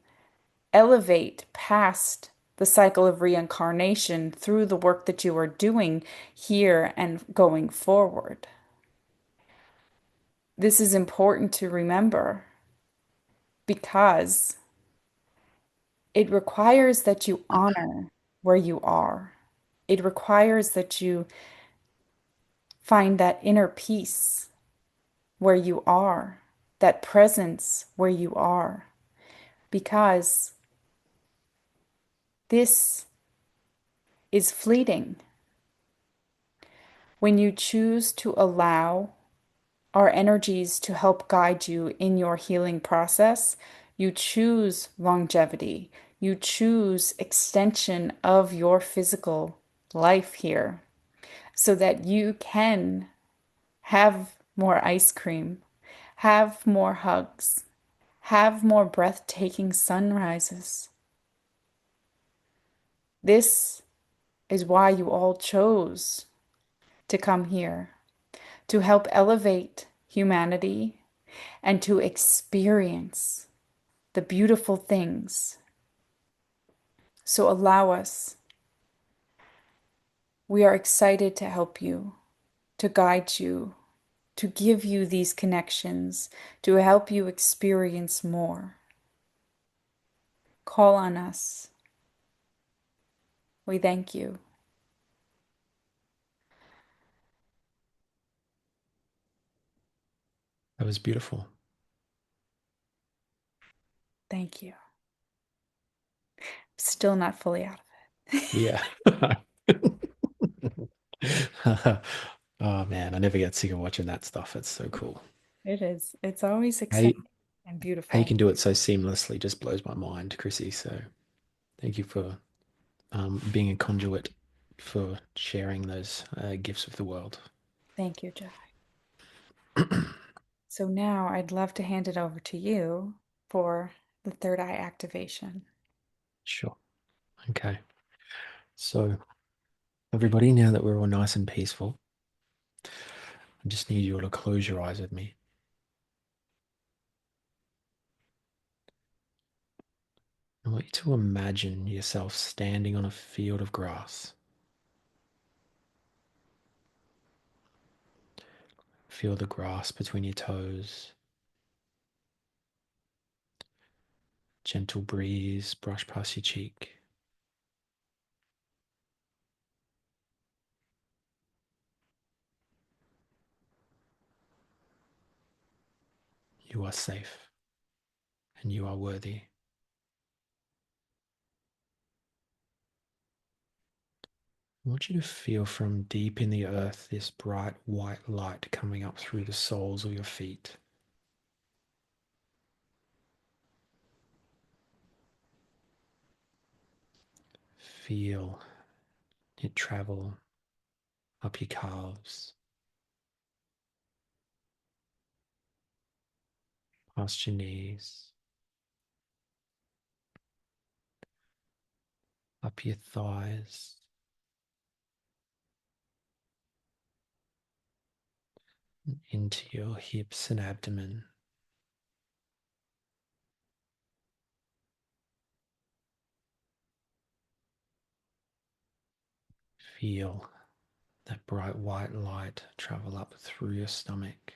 elevate past the cycle of reincarnation through the work that you are doing here and going forward. This is important to remember because it requires that you honor where you are. It requires that you find that inner peace where you are, that presence where you are, because this is fleeting. When you choose to allow our energies to help guide you in your healing process, you choose longevity, you choose extension of your physical life here so that you can have more ice cream, have more hugs, have more breathtaking sunrises. This is why you all chose to come here, to help elevate humanity and to experience the beautiful things. So allow us. We are excited to help you, to guide you, to give you these connections, to help you experience more. Call on us. We thank you. That was beautiful. Thank you. Still not fully out of it. Yeah. Oh man, I never get sick of watching that stuff. It's so cool. It is. It's always How exciting and how you beautiful. can do it so seamlessly just blows my mind, Krissy. So thank you for being a conduit for sharing those gifts with the world. Thank you, Jai. So now I'd love to hand it over to you for the third eye activation. Sure. Okay. So everybody, now that we're all nice and peaceful, I just need you all to close your eyes with me. I want you to imagine yourself standing on a field of grass. Feel the grass between your toes. Gentle breeze brush past your cheek. You are safe and you are worthy. I want you to feel from deep in the earth this bright white light coming up through the soles of your feet. Feel it travel up your calves, past your knees, up your thighs, into your hips and abdomen. Feel that bright white light travel up through your stomach,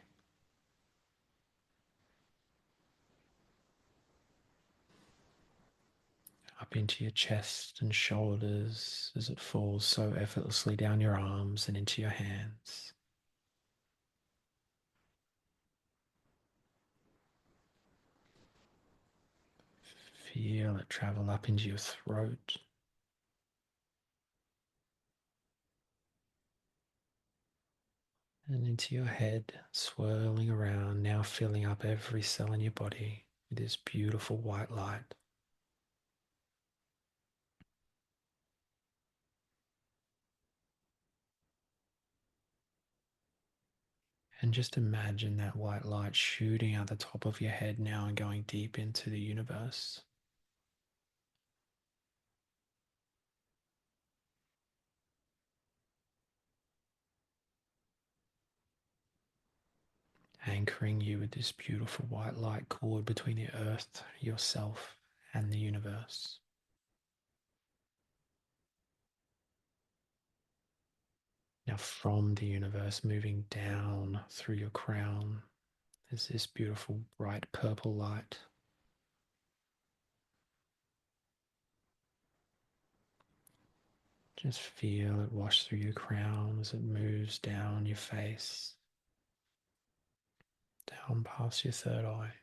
up into your chest and shoulders as it falls so effortlessly down your arms and into your hands. Feel it travel up into your throat, and into your head, swirling around, now filling up every cell in your body with this beautiful white light. And just imagine that white light shooting out the top of your head now and going deep into the universe. Anchoring you with this beautiful white light cord between the earth, yourself, and the universe. Now, from the universe, moving down through your crown, there's this beautiful bright purple light. Just feel it wash through your crown as it moves down your face, down past your third eye.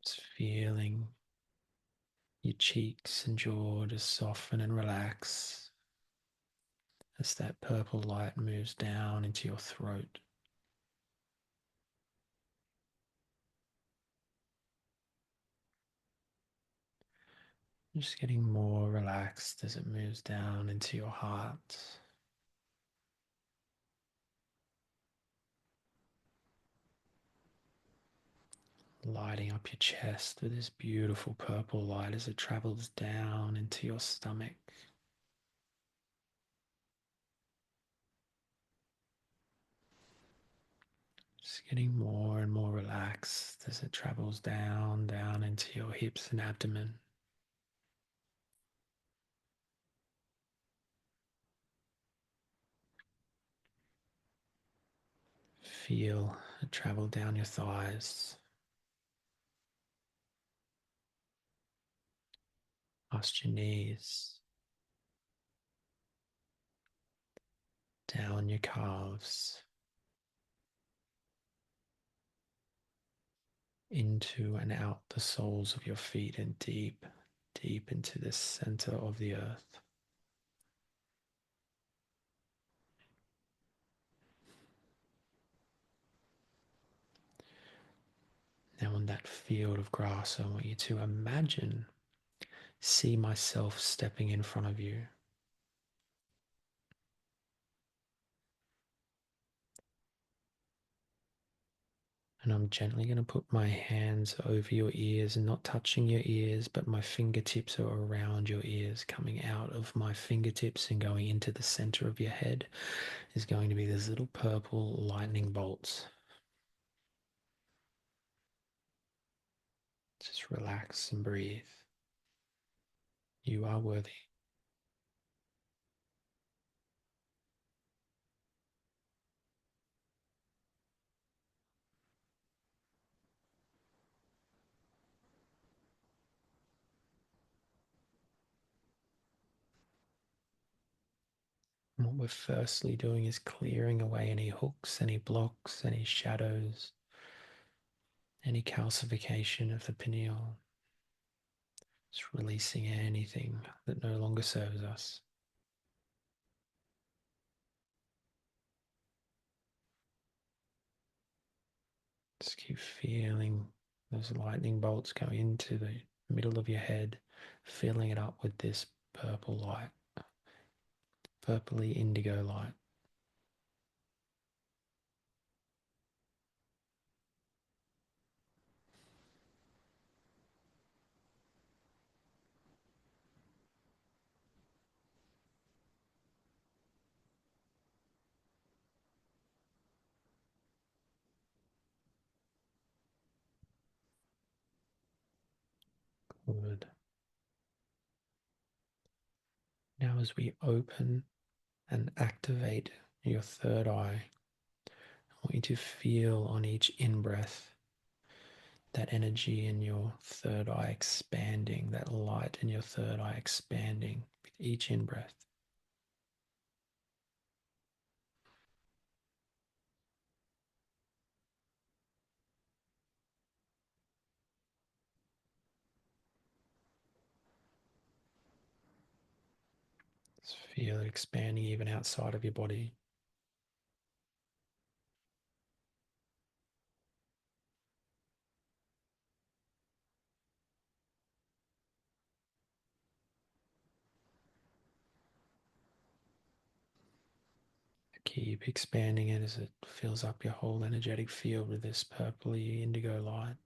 Just feeling your cheeks and jaw just soften and relax as that purple light moves down into your throat. Just getting more relaxed as it moves down into your heart. lighting up your chest with this beautiful purple light as it travels down into your stomach. Just getting more and more relaxed as it travels down into your hips and abdomen. Feel it travel down your thighs, past your knees, down your calves, into and out the soles of your feet and deep, deep into the center of the earth. Now, on that field of grass, I want you to imagine, see myself stepping in front of you. And I'm gently going to put my hands over your ears, not touching your ears, but my fingertips are around your ears. Coming out of my fingertips and going into the center of your head is going to be these little purple lightning bolts. Just relax and breathe. You are worthy. And what we're firstly doing is clearing away any hooks, any blocks, any shadows, any calcification of the pineal. Just releasing anything that no longer serves us. Just keep feeling those lightning bolts go into the middle of your head, filling it up with this purple light, purpley indigo light. Good. Now, as we open and activate your third eye, I want you to feel on each in breath that energy in your third eye expanding, that light in your third eye expanding with each in breath. Just feel it expanding even outside of your body. Keep expanding it as it fills up your whole energetic field with this purpley indigo light.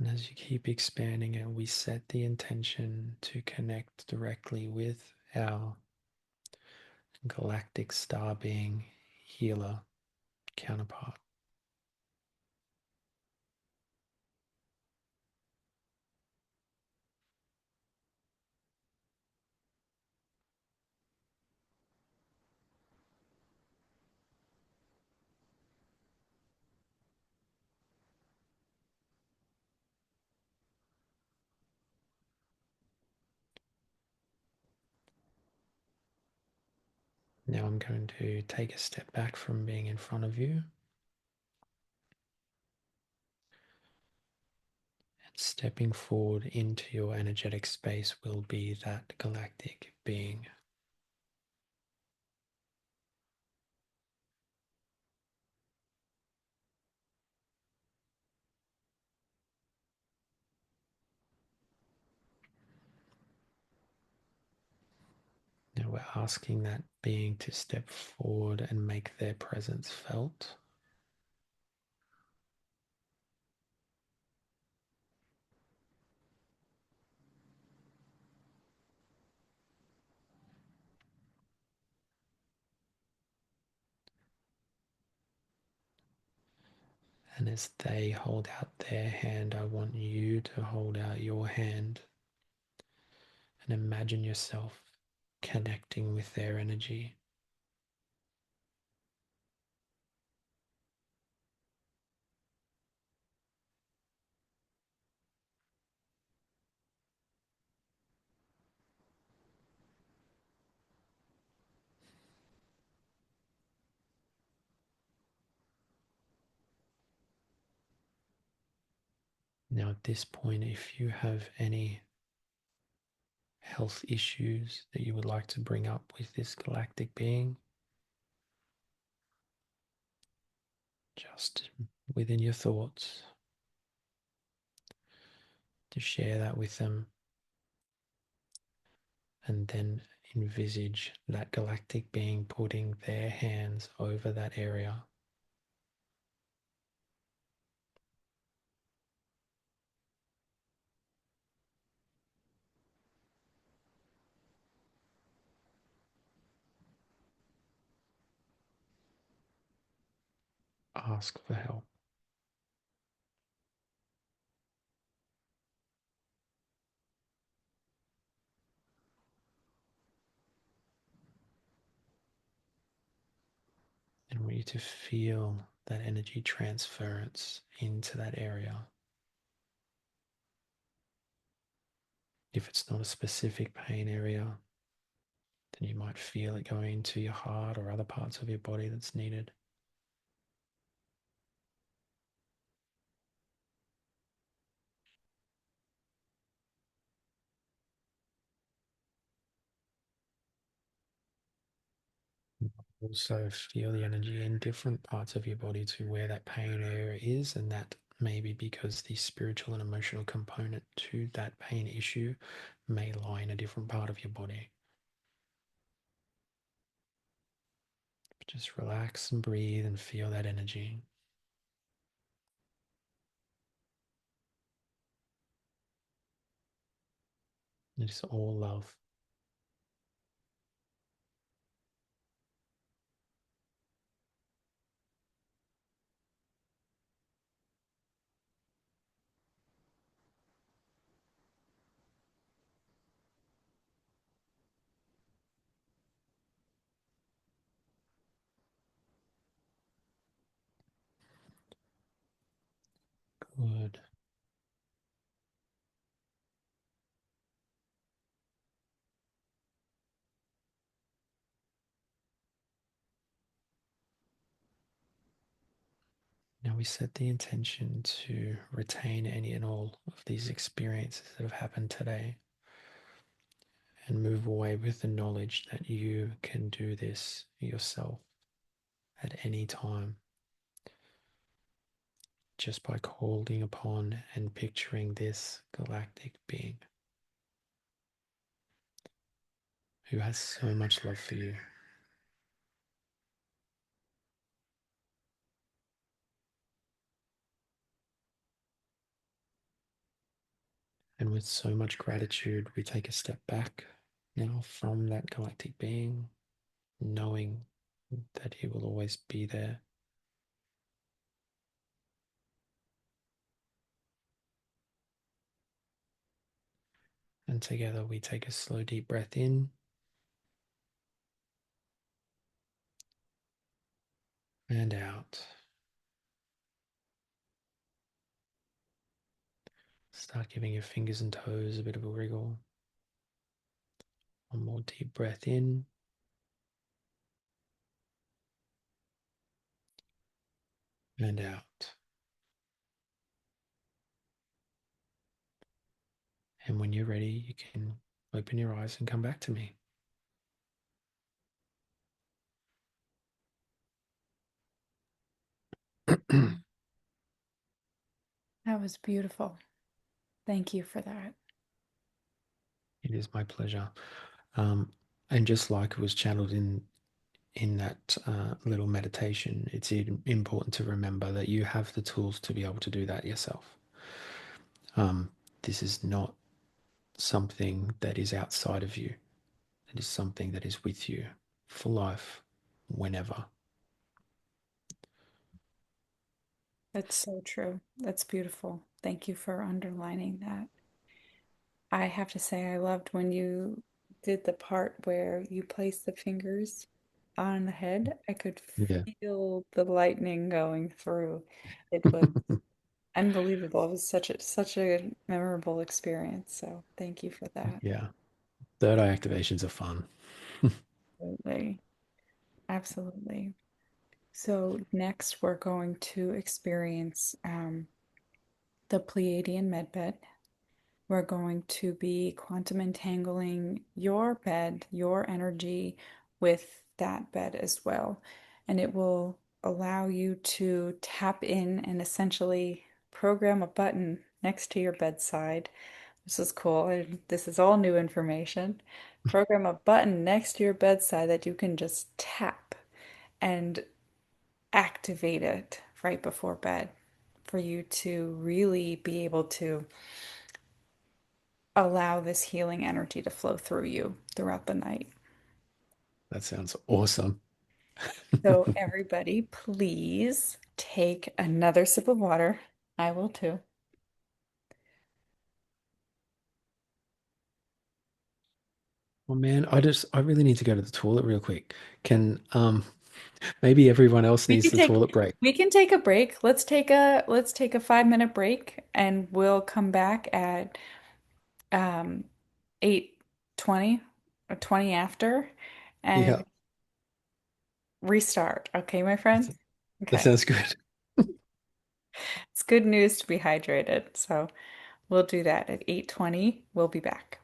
And as you keep expanding it, we set the intention to connect directly with our galactic star being healer counterpart. Now I'm going to take a step back from being in front of you, and stepping forward into your energetic space will be that galactic being. we're asking that being to step forward and make their presence felt. And as they hold out their hand, I want you to hold out your hand and imagine yourself connecting with their energy. Now, at this point, if you have any health issues that you would like to bring up with this galactic being, just within your thoughts, to share that with them, and then envisage that galactic being putting their hands over that area. Ask for help. And want you to feel that energy transference into that area. If it's not a specific pain area, then you might feel it going to your heart or other parts of your body that's needed. Also feel the energy in different parts of your body to where that pain area is, and that may be because the spiritual and emotional component to that pain issue may lie in a different part of your body. Just relax and breathe and feel that energy. It is all love. Good. Now we set the intention to retain any and all of these experiences that have happened today and move away with the knowledge that you can do this yourself at any time, just by calling upon and picturing this galactic being who has so much love for you. And with so much gratitude, we take a step back now from that galactic being, knowing that he will always be there. And together we take a slow, deep breath in and out. Start giving your fingers and toes a bit of a wriggle. One more deep breath in and out. And when you're ready, you can open your eyes and come back to me. It That was beautiful. Thank you for that. is my pleasure. Um, And just like it was channeled in that little meditation, it's important to remember that you have the tools to be able to do that yourself. Um, this is not something that is outside of you. It is something that is with you for life, whenever. That's so true. That's beautiful. Thank you for underlining that. I have to say, I loved when you did the part where you placed the fingers on the head. I could Yeah. feel the lightning going through. It was unbelievable. It was such a memorable experience. So thank you for that. Yeah. Third eye activations are fun. Absolutely. Absolutely. So next we're going to experience the Pleiadian medbed. We're going to be quantum entangling your bed, your energy with that bed as well. And it will allow you to tap in and essentially program a button next to your bedside. This is cool. This is all new information. Program a button next to your bedside that you can just tap and activate it right before bed for you to really be able to allow this healing energy to flow through you throughout the night. That sounds awesome. So, everybody, please take another sip of water. I will too. Well, man, I really need to go to the toilet real quick. Can maybe everyone else We needs can the take toilet break? we can take a break. Let's take a 5 minute break and we'll come back at 8:20 or 20 after Yeah, and restart. Okay, my that's, friend? that Okay. sounds good. It's good news to be hydrated. So we'll do that at 8:20. We'll be back.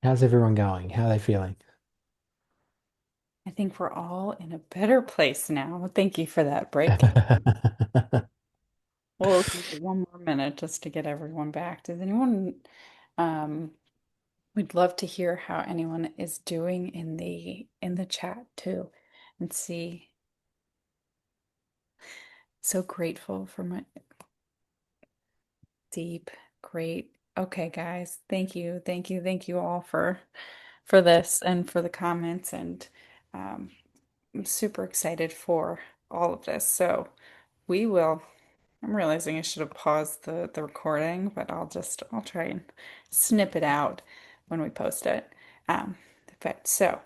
How's everyone going? How are they feeling? I think we're all in a better place now. Thank you for that break. We'll give it one more minute just to get everyone back. Does anyone, um, we'd love to hear how anyone is doing in the chat too and see. So grateful for my deep, great. Okay, guys. Thank you. Thank you. Thank you all for this and for the comments and um I'm super excited for all of this. So we will, I'm realizing I should have paused the recording, but I'll try and snip it out when we post it. Um, but so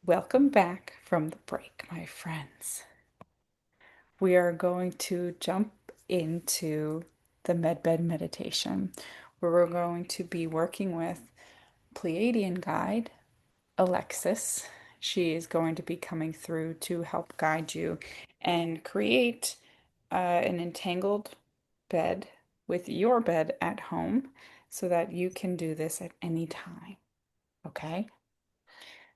welcome back from the break, my friends. We are going to jump into the medbed meditation, where we're going to be working with Pleiadian guide Alexis. She is going to be coming through to help guide you and create an entangled bed with your bed at home so that you can do this at any time. Okay?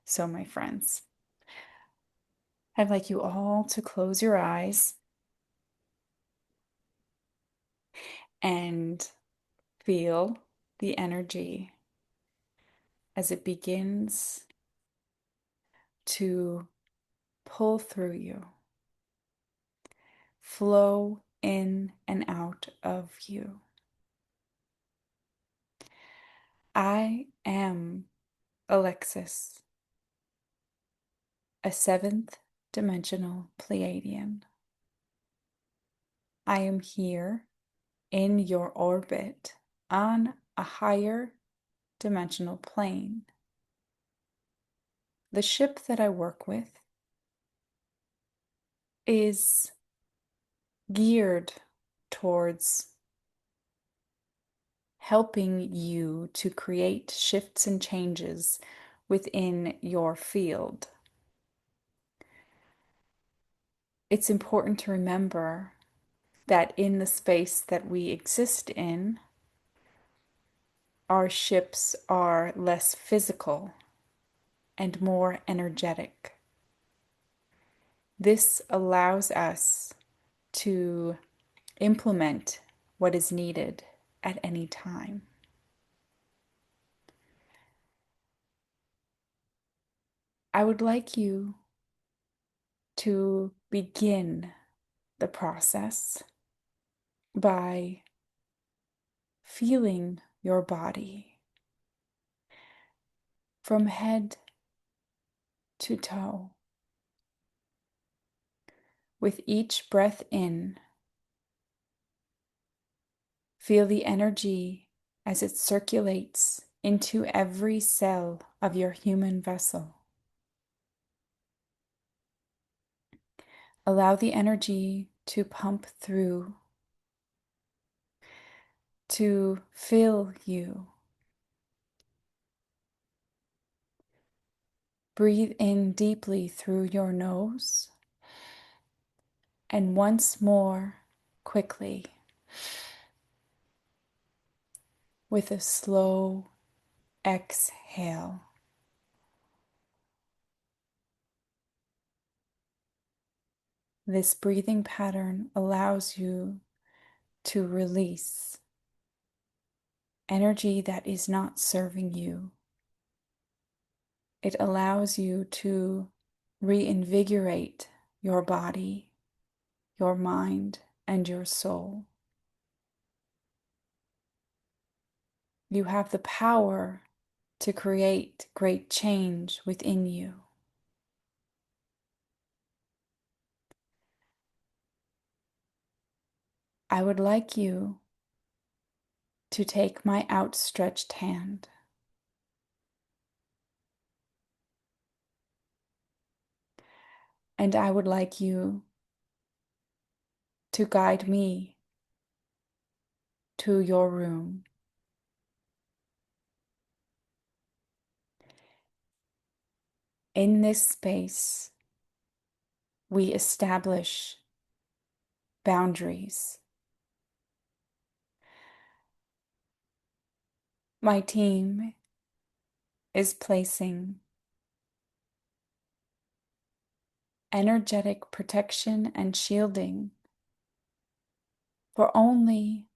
So, my friends, I'd like you all to close your eyes and feel the energy as it begins to pull through you, flow in and out of you. I am Alexis, a seventh dimensional Pleiadian. I am here in your orbit on a higher dimensional plane. The ship that I work with is geared towards helping you to create shifts and changes within your field. It's important to remember that in the space that we exist in, our ships are less physical and more energetic. This allows us to implement what is needed at any time. I would like you to begin the process by feeling your body from head to toe. With each breath in, feel the energy as it circulates into every cell of your human vessel. Allow the energy to pump through, to fill you. Breathe in deeply through your nose, and once more quickly with a slow exhale. This breathing pattern allows you to release energy that is not serving you. It allows you to reinvigorate your body, your mind, and your soul. You have the power to create great change within you. I would like you to take my outstretched hand and I would like you to guide me to your room. In this space, we establish boundaries. My team is placing energetic protection and shielding for only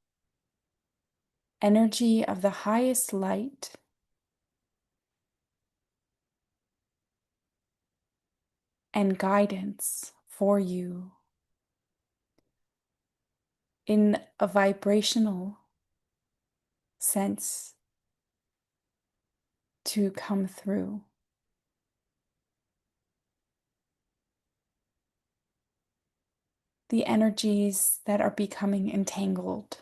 energy of the highest light and guidance for you in a vibrational sense to come through. The energies that are becoming entangled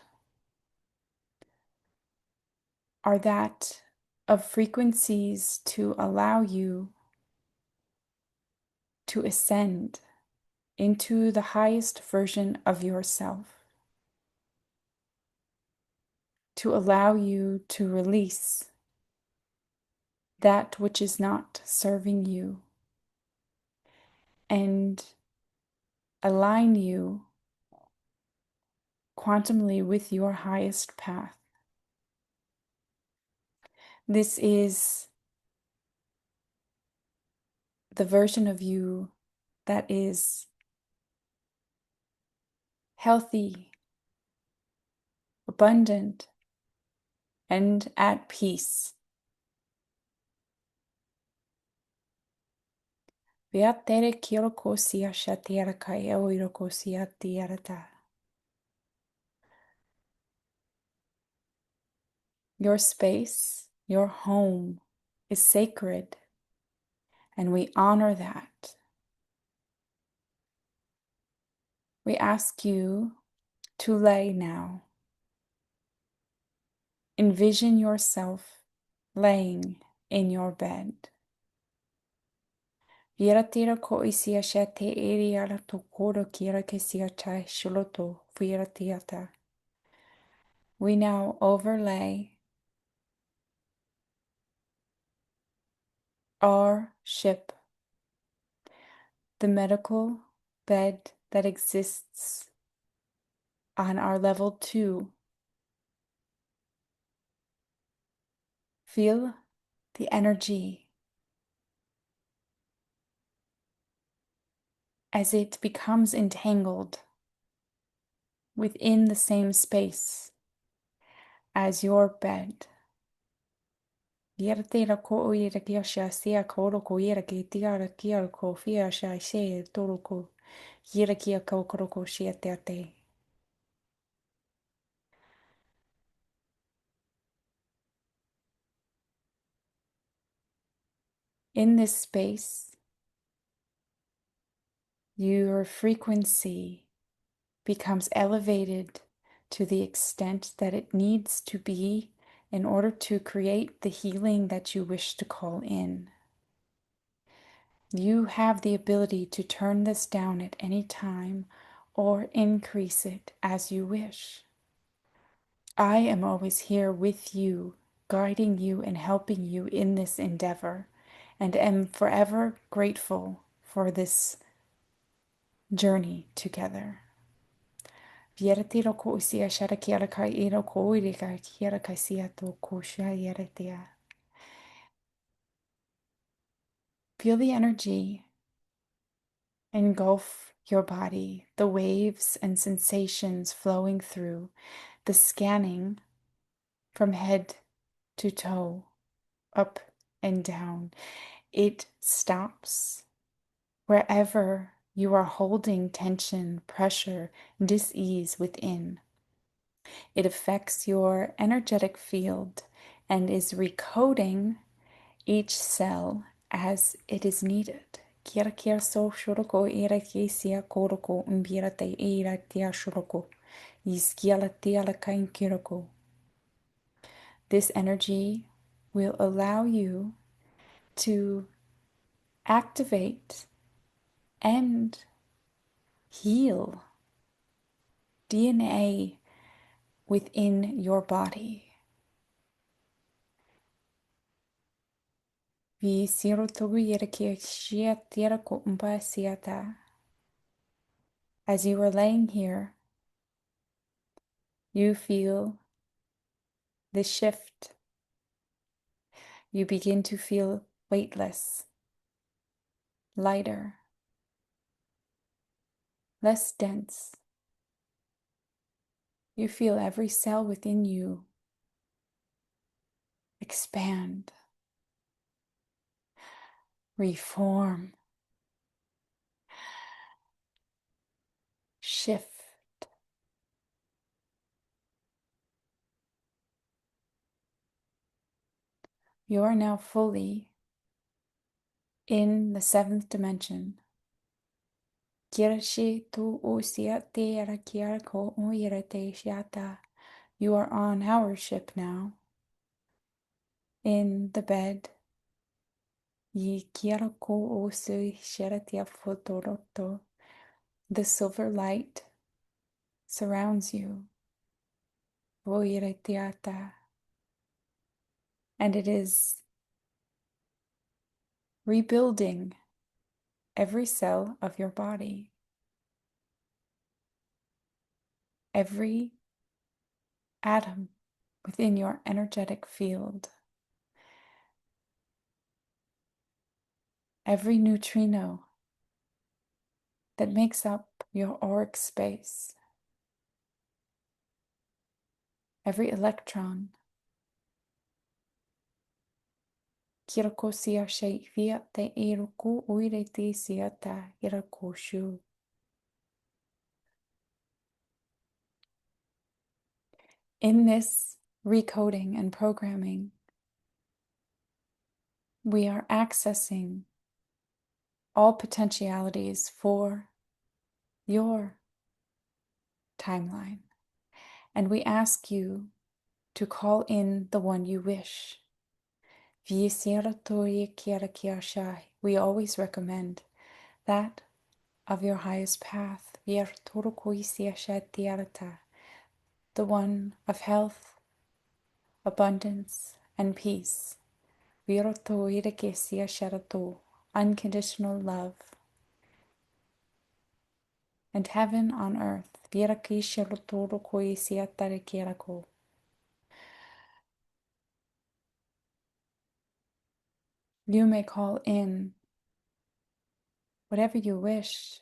are that of frequencies to allow you to ascend into the highest version of yourself, to allow you to release that which is not serving you and align you quantumly with your highest path. This is the version of you that is healthy, abundant, and at peace. Viatere kirokosia shatiara kai eoirokosia tiarata. Your space, your home is sacred, and we honor that. We ask you to lay now. Envision yourself laying in your bed. Viratira ko isia shate eriara to koro kira kesia chai shiloto viratiata. We now overlay our ship, the medical bed that exists on our level 2. Feel the energy as it becomes entangled within the same space as your bed. Viratira ko oira kia shasia koro ko ira ki tiara kia ko fia shai she toro ko ira kia ko koro ko shia te. In this space, your frequency becomes elevated to the extent that it needs to be in order to create the healing that you wish to call in. You have the ability to turn this down at any time or increase it as you wish. I am always here with you, guiding you and helping you in this endeavor, and am forever grateful for this journey together. Viera ko usia shara kiara kai iro ko uirika kiara kai sia to ko shia yeretia. Feel the energy engulf your body, the waves and sensations flowing through, the scanning from head to toe, up and down. It stops wherever you are holding tension, pressure, dis-ease within. It affects your energetic field and is recoding each cell as it is needed. Kira kira so shuroko ira kisia koroko umbira te ira tia shuroko. Yiskiala tia la kain kiroko. This energy will allow you to activate and heal DNA within your body. Vi sirotogu yera kia shia tira ko umpa siata. As you are laying here, you feel the shift. You begin to feel weightless, lighter, less dense. You feel every cell within you expand, reform, shift. You are now fully in the seventh dimension. You are on our ship now, in the bed. The silver light surrounds you. And it is rebuilding every cell of your body, every atom within your energetic field, every neutrino that makes up your auric space, every electron. In this recoding and programming, we are accessing all potentialities for your timeline. And we ask you to call in the one you wish. We always recommend that of your highest path, the one of health, abundance, and peace. Unconditional love and heaven on earth. You may call in whatever you wish,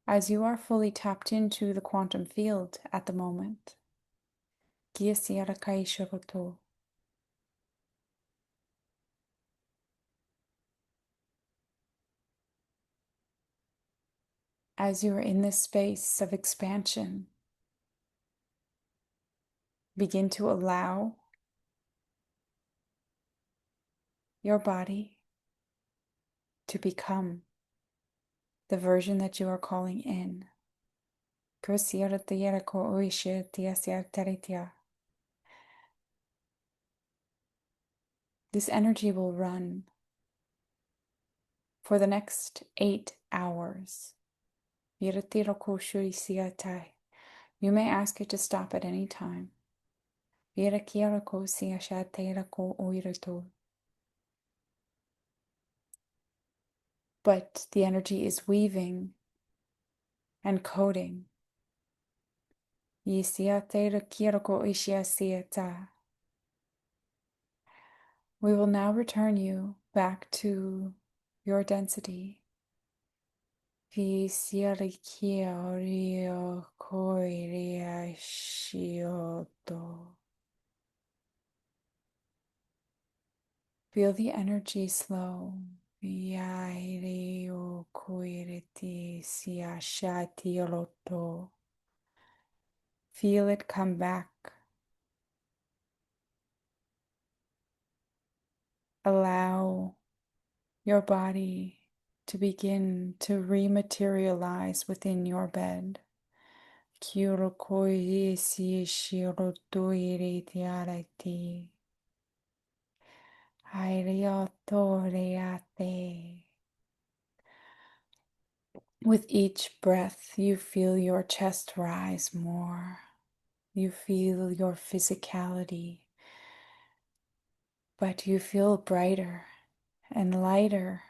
as you are fully tapped into the quantum field at the moment. As you are in this space of expansion, begin to allow your body to become the version that you are calling in. This energy will run for the next 8 hours. You may ask it to stop at any time. But the energy is weaving and coding. We will now return you back to your density. Feel the energy slow. Feel it come back. Allow your body to begin to rematerialize within your bed. With each breath, you feel your chest rise more. You feel your physicality, but you feel brighter and lighter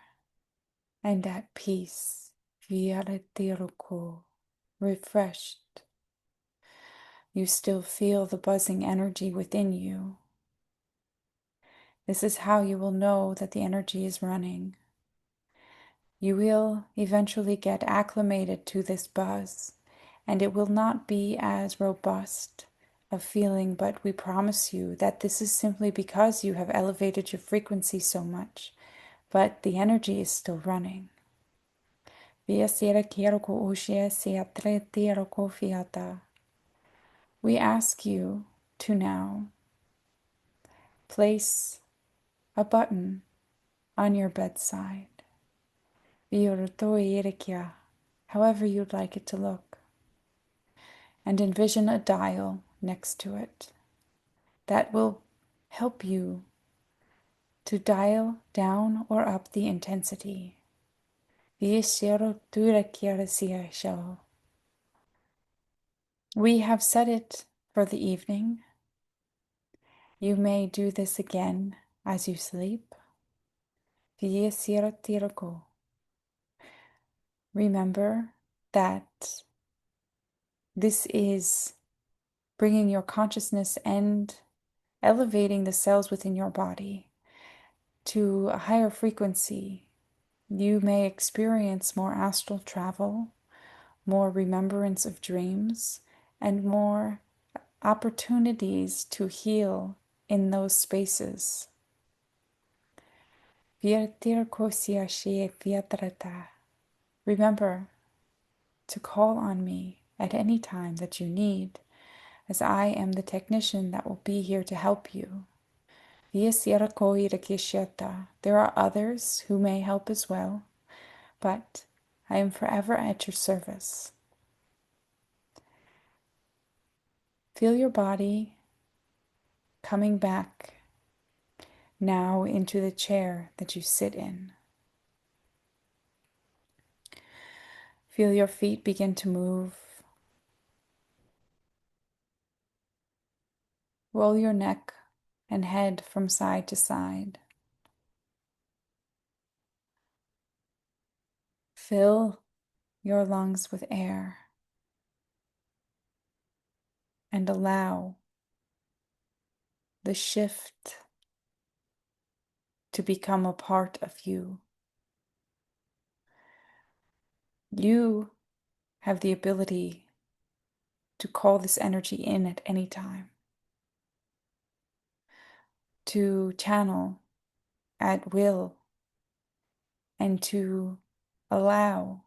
and at peace. Refreshed. You still feel the buzzing energy within you. This is how you will know that the energy is running. You will eventually get acclimated to this buzz, and it will not be as robust a feeling, but we promise you that this is simply because you have elevated your frequency so much, but the energy is still running. We ask you to now place a button on your bedside, however you'd like it to look, and envision a dial next to it that will help you to dial down or up the intensity. We have set it for the evening. You may do this again as you sleep. Remember that this is bringing your consciousness and elevating the cells within your body to a higher frequency. You may experience more astral travel, more remembrance of dreams, and more opportunities to heal in those spaces. Remember to call on me at any time that you need, as I am the technician that will be here to help you. There are others who may help as well, but I am forever at your service. Feel your body coming back now into the chair that you sit in. Feel your feet begin to move. Roll your neck and head from side to side. Fill your lungs with air and allow the shift to become a part of you. You have the ability to call this energy in at any time, to channel at will, and to allow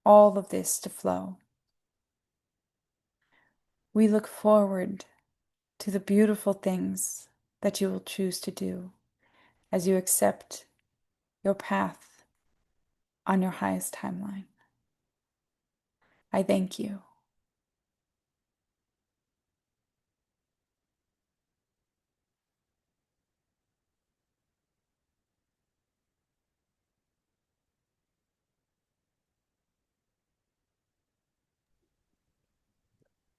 all of this to flow. We look forward to the beautiful things that you will choose to do as you accept your path on your highest timeline. I thank you.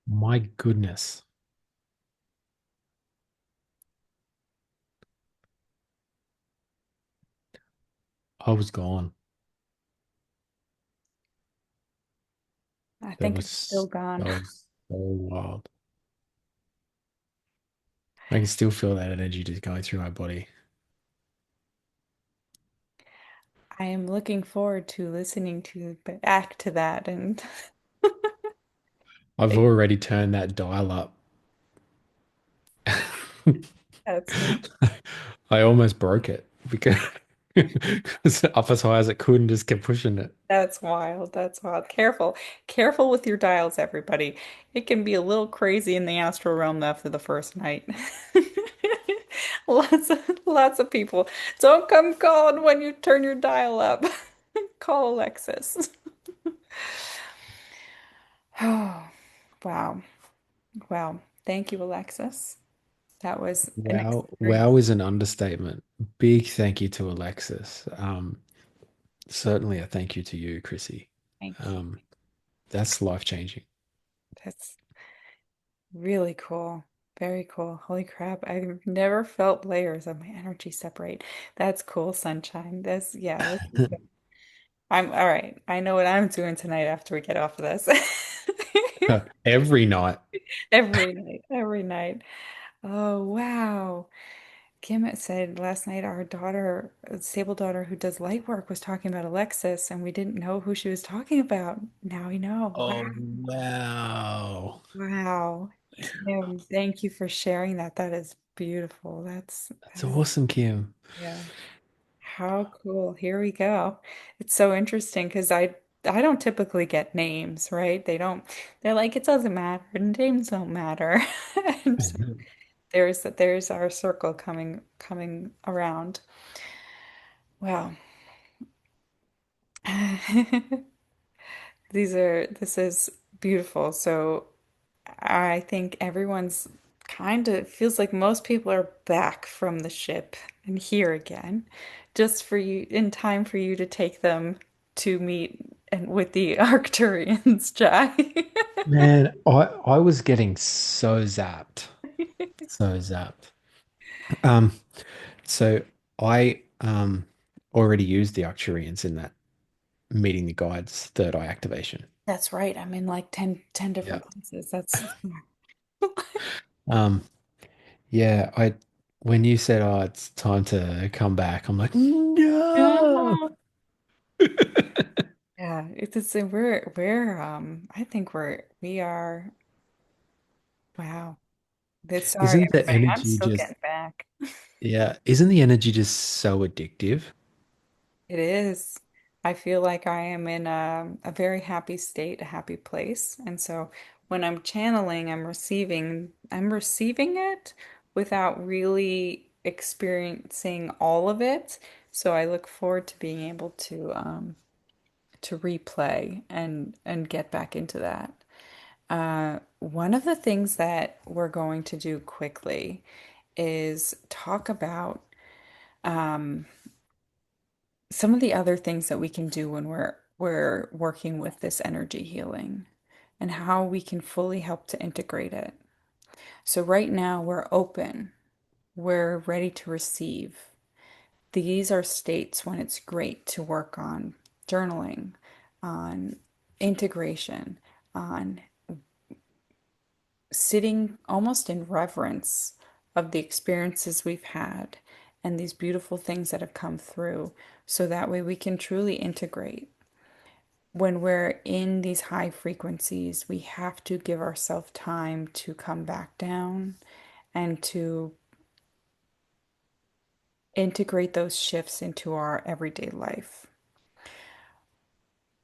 My goodness, I was gone. I That think I'm still was gone. that was so wild. I can still feel that energy just going through my body. I am looking forward to listening to back to that and I've already turned that dial up. that's me. I almost broke it because it's up as high as it could and just kept pushing it. That's wild. That's wild. Careful. Careful with your dials, everybody. It can be a little crazy in the astral realm after the first night. Lots of people. Don't come calling when you turn your dial up. Call Alexis. Oh, wow. Wow. Thank you, Alexis. That was an Wow, experience. wow is an understatement. Big thank you to Alexis. Certainly a thank you to you, Krissy. Thank you. Um, that's life changing. That's really cool. Very cool. Holy crap. I've never felt layers of my energy separate. That's cool, sunshine. Yeah, this is good. I'm all right. I know what I'm doing tonight after we get off of this. Every night. Every night, every night. Oh, wow. Kim had said last night our daughter, stable daughter who does light work, was talking about Alexis, and we didn't know who she was talking about. Now we know. Wow. Oh, wow. Wow. Kim, thank you for sharing that. That is beautiful. That's That is, awesome, Kim. yeah. How cool. Here we go. It's so interesting because I don't typically get names, right? They're like, it doesn't matter. Names don't matter. And so there's our circle coming around. Wow. This is beautiful. So I think everyone's kind of feels like most people are back from the ship and here again, just for you in time for you to take them to meet and with the Arcturians, Jai. Man, I was getting so zapped. So zapped. Um, so I already used the Arcturians in that meeting the guides third eye activation. That's right. I'm in like ten Yeah. different places. That's Um, yeah, I when you said, "Oh, it's time to come back," I'm like, "No!" no. Yeah, it's we're I think we are wow. Sorry, Isn't the everybody. I'm energy still just, getting back. yeah, isn't the energy just so addictive? It is. I feel like I am in a very happy state, a happy place. And so when I'm channeling, I'm receiving it without really experiencing all of it. So I look forward to being able to replay and get back into that. One of the things that we're going to do quickly is talk about some of the other things that we can do when we're working with this energy healing and how we can fully help to integrate it. So right now we're open. We're ready to receive. These are states when it's great to work on journaling, on integration, on sitting almost in reverence of the experiences we've had and these beautiful things that have come through so that way we can truly integrate. When we're in these high frequencies, we have to give ourselves time to come back down and to integrate those shifts into our everyday life.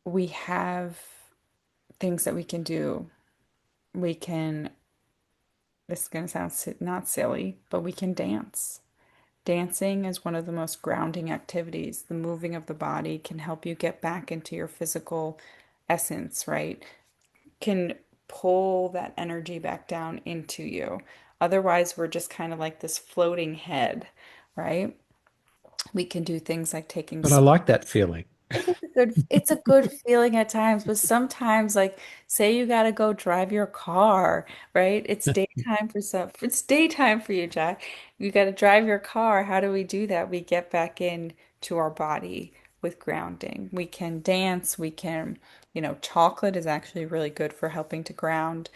We have things that we can do. We can, this is going to sound not silly, but we can dance. Dancing is one of the most grounding activities. The moving of the body can help you get back into your physical essence, right? Can pull that energy back down into you. Otherwise, we're just kind of like this floating head, right? We can do things like taking But I like that feeling. it's a good feeling at times, but sometimes like say you got to go drive your car, right? It's daytime for you, Jack. You got to drive your car. How do we do that? We get back in to our body with grounding. We can dance, we can, chocolate is actually really good for helping to ground.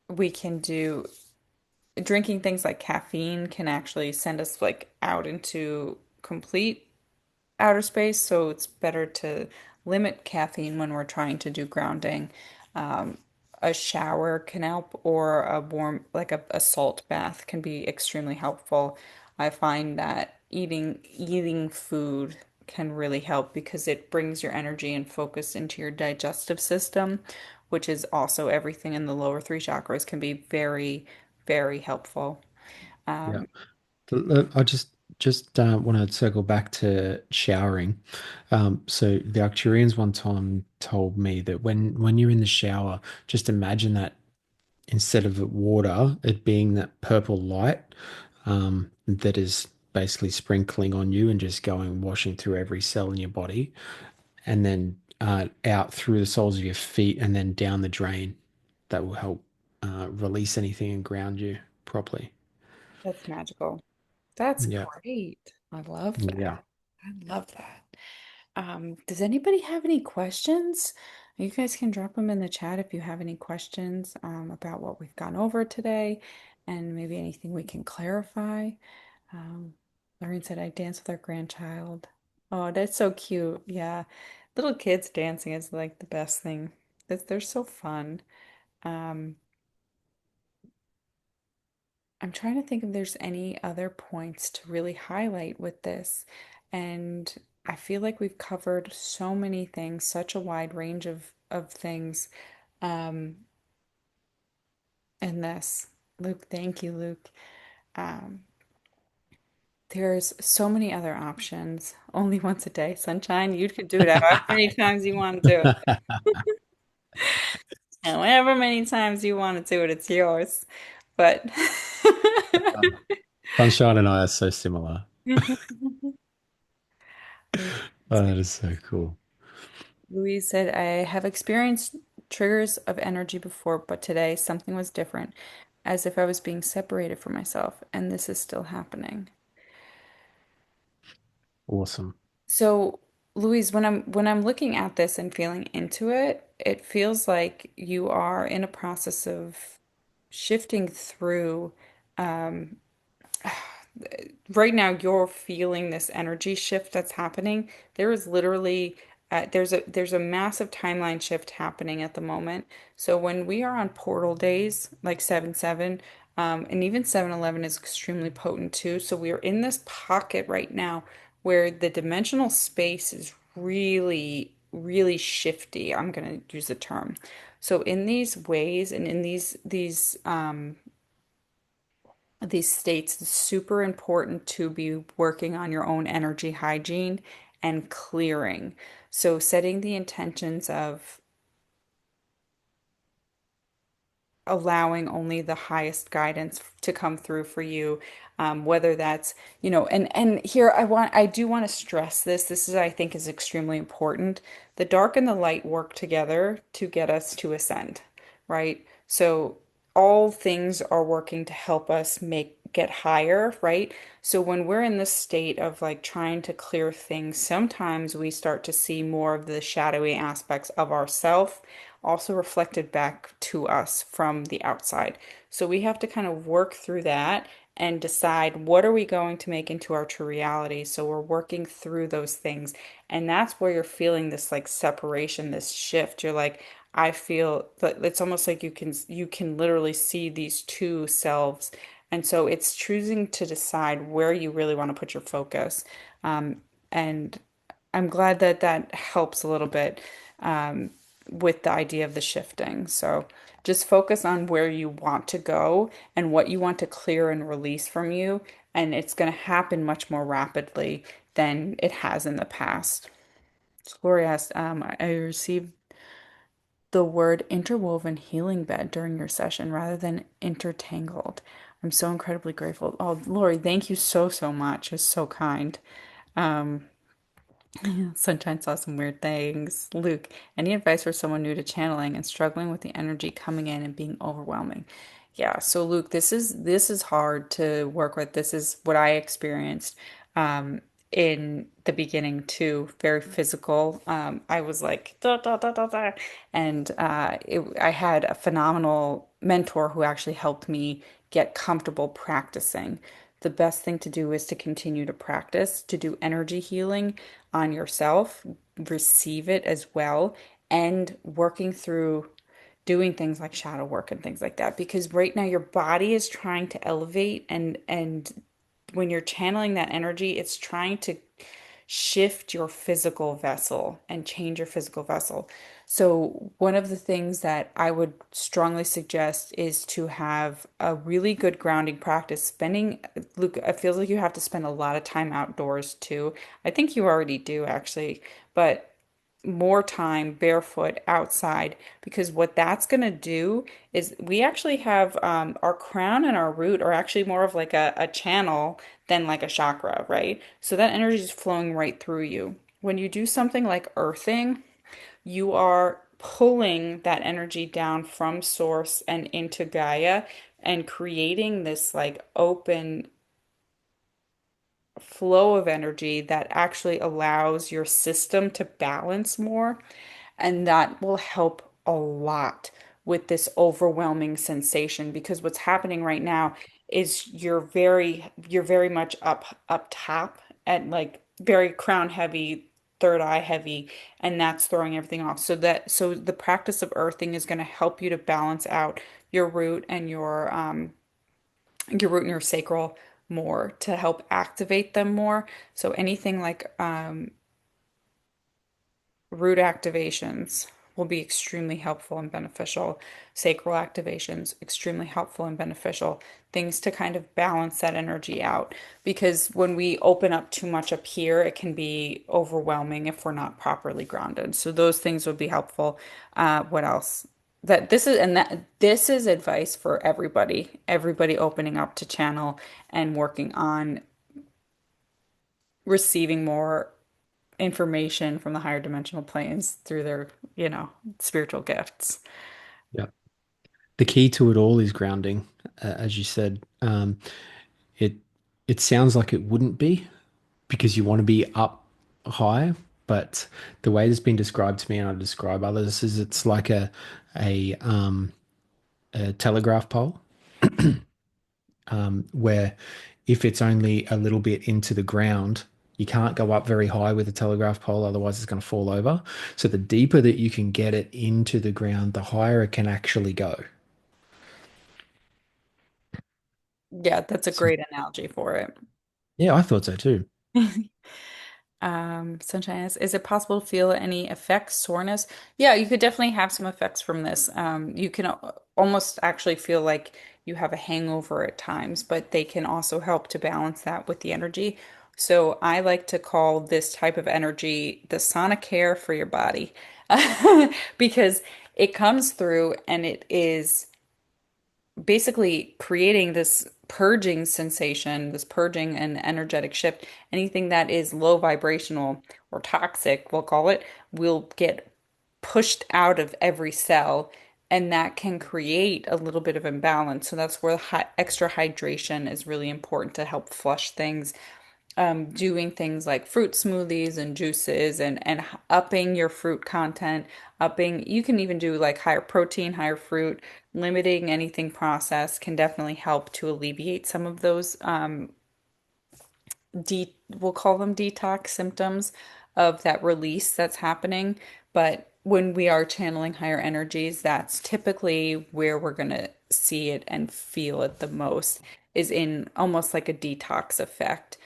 We can do drinking things like caffeine can actually send us like out into complete outer space, so it's better to limit caffeine when we're trying to do grounding. Um, a shower can help, or a warm, like a salt bath, can be extremely helpful. I find that eating food can really help because it brings your energy and focus into your digestive system, which is also everything in the lower three chakras can be very, very helpful. Yeah. Um, I just want to circle back to showering. So the Arcturians one time told me that when you're in the shower, just imagine that instead of water, it being that purple light that is basically sprinkling on you and just going washing through every cell in your body, and then out through the soles of your feet and then down the drain. That will help release anything and ground you properly. that's magical. That's Yeah. great. I love that. Yeah. I love that. Does anybody have any questions? You guys can drop them in the chat if you have any questions about what we've gone over today. and maybe anything we can clarify. Lorraine said, I dance with our grandchild. Oh, that's so cute. Yeah. Little kids dancing is like the best thing. They're so fun. Um, I'm trying to think if there's any other points to really highlight with this. And I feel like we've covered so many things, such a wide range of things um, in this. Luke, thank you, Luke. Um, there's so many other options. Only once a day, sunshine. You could do it however many times you want to do it. However many times you want to do it, it's yours. But Sunshine and I are so similar. Oh, that is so cool. Louise said, I have experienced triggers of energy before, but today something was different, as if I was being separated from myself, and this is still happening. Awesome. So, Louise, when I'm looking at this and feeling into it, it feels like you are in a process of shifting through right now you're feeling this energy shift that's happening. There is literally there's a massive timeline shift happening at the moment. So when we are on portal days like 7/7, and even 7/11 is extremely potent too. So we are in this pocket right now where the dimensional space is really, really shifty. I'm gonna use the term. So in these ways and in these states, it's super important to be working on your own energy hygiene and clearing. So, setting the intentions of allowing only the highest guidance to come through for you, whether that's, and here I do want to stress this is I think is extremely important. The dark and the light work together to get us to ascend, right? So all things are working to help us make get higher, right? So when we're in this state of like trying to clear things, sometimes we start to see more of the shadowy aspects of ourself also reflected back to us from the outside. So we have to kind of work through that and decide what are we going to make into our true reality. So we're working through those things. And that's where you're feeling this like separation, this shift. You're like, I feel that it's almost like you can literally see these two selves. And so it's choosing to decide where you really want to put your focus. And I'm glad that that helps a little bit with the idea of the shifting. So just focus on where you want to go and what you want to clear and release from you. And it's going to happen much more rapidly than it has in the past. So Lori asked, I received the word interwoven healing bed during your session rather than intertangled. I'm so incredibly grateful. Oh, Lori, thank you so, so much. It's so kind. Um, Sunshine saw some weird things. Luke, any advice for someone new to channeling and struggling with the energy coming in and being overwhelming? Yeah, so Luke, this is hard to work with. This is what I experienced in the beginning too, very physical. I was like da, da, da, da, da. And I had a phenomenal mentor who actually helped me get comfortable practicing. The best thing to do is to continue to practice, to do energy healing on yourself, receive it as well, and working through doing things like shadow work and things like that. Because right now your body is trying to elevate and when you're channeling that energy, it's trying to shift your physical vessel and change your physical vessel. So, one of the things that I would strongly suggest is to have a really good grounding practice. Luke, it feels like you have to spend a lot of time outdoors too. I think you already do actually, but more time barefoot outside because what that's going to do is we actually have our crown and our root are actually more of like a channel than like a chakra, right? So that energy is flowing right through you. When you do something like earthing, you are pulling that energy down from source and into Gaia and creating this like open flow of energy that actually allows your system to balance more. And that will help a lot with this overwhelming sensation, because what's happening right now is you're very much up top at like very crown heavy, third eye heavy, and that's throwing everything off. So the practice of earthing is going to help you to balance out your root and your root and your sacral more, to help activate them more. So anything like root activations will be extremely helpful and beneficial. Sacral activations, extremely helpful and beneficial. Things to kind of balance that energy out. Because when we open up too much up here, it can be overwhelming if we're not properly grounded. So those things would be helpful. What else? That this is advice for everybody opening up to channel and working on receiving more information from the higher dimensional planes through their, spiritual gifts. Yeah. The key to it all is grounding, as you said. It it sounds like it wouldn't be because you want to be up high, but the way it's been described to me, and I describe others, is it's like a telegraph pole, where if it's only a little bit into the ground, you can't go up very high with a telegraph pole, otherwise it's going to fall over. So the deeper that you can get it into the ground, the higher it can actually go. Yeah, that's a So, great analogy for it. yeah, I thought so too. Sunshine asks, is it possible to feel any effects, soreness? Yeah, you could definitely have some effects from this. You can almost actually feel like you have a hangover at times, but they can also help to balance that with the energy. So I like to call this type of energy the sonic care for your body, because it comes through and it is basically creating this purging sensation, this purging and energetic shift. Anything that is low vibrational or toxic, we'll call it, will get pushed out of every cell, and that can create a little bit of imbalance. So that's where extra hydration is really important to help flush things. Doing things like fruit smoothies and juices, and upping your fruit content, upping, you can even do like higher protein, higher fruit, limiting anything processed can definitely help to alleviate some of those we'll call them detox symptoms of that release that's happening. But when we are channeling higher energies, that's typically where we're going to see it and feel it the most, is in almost like a detox effect.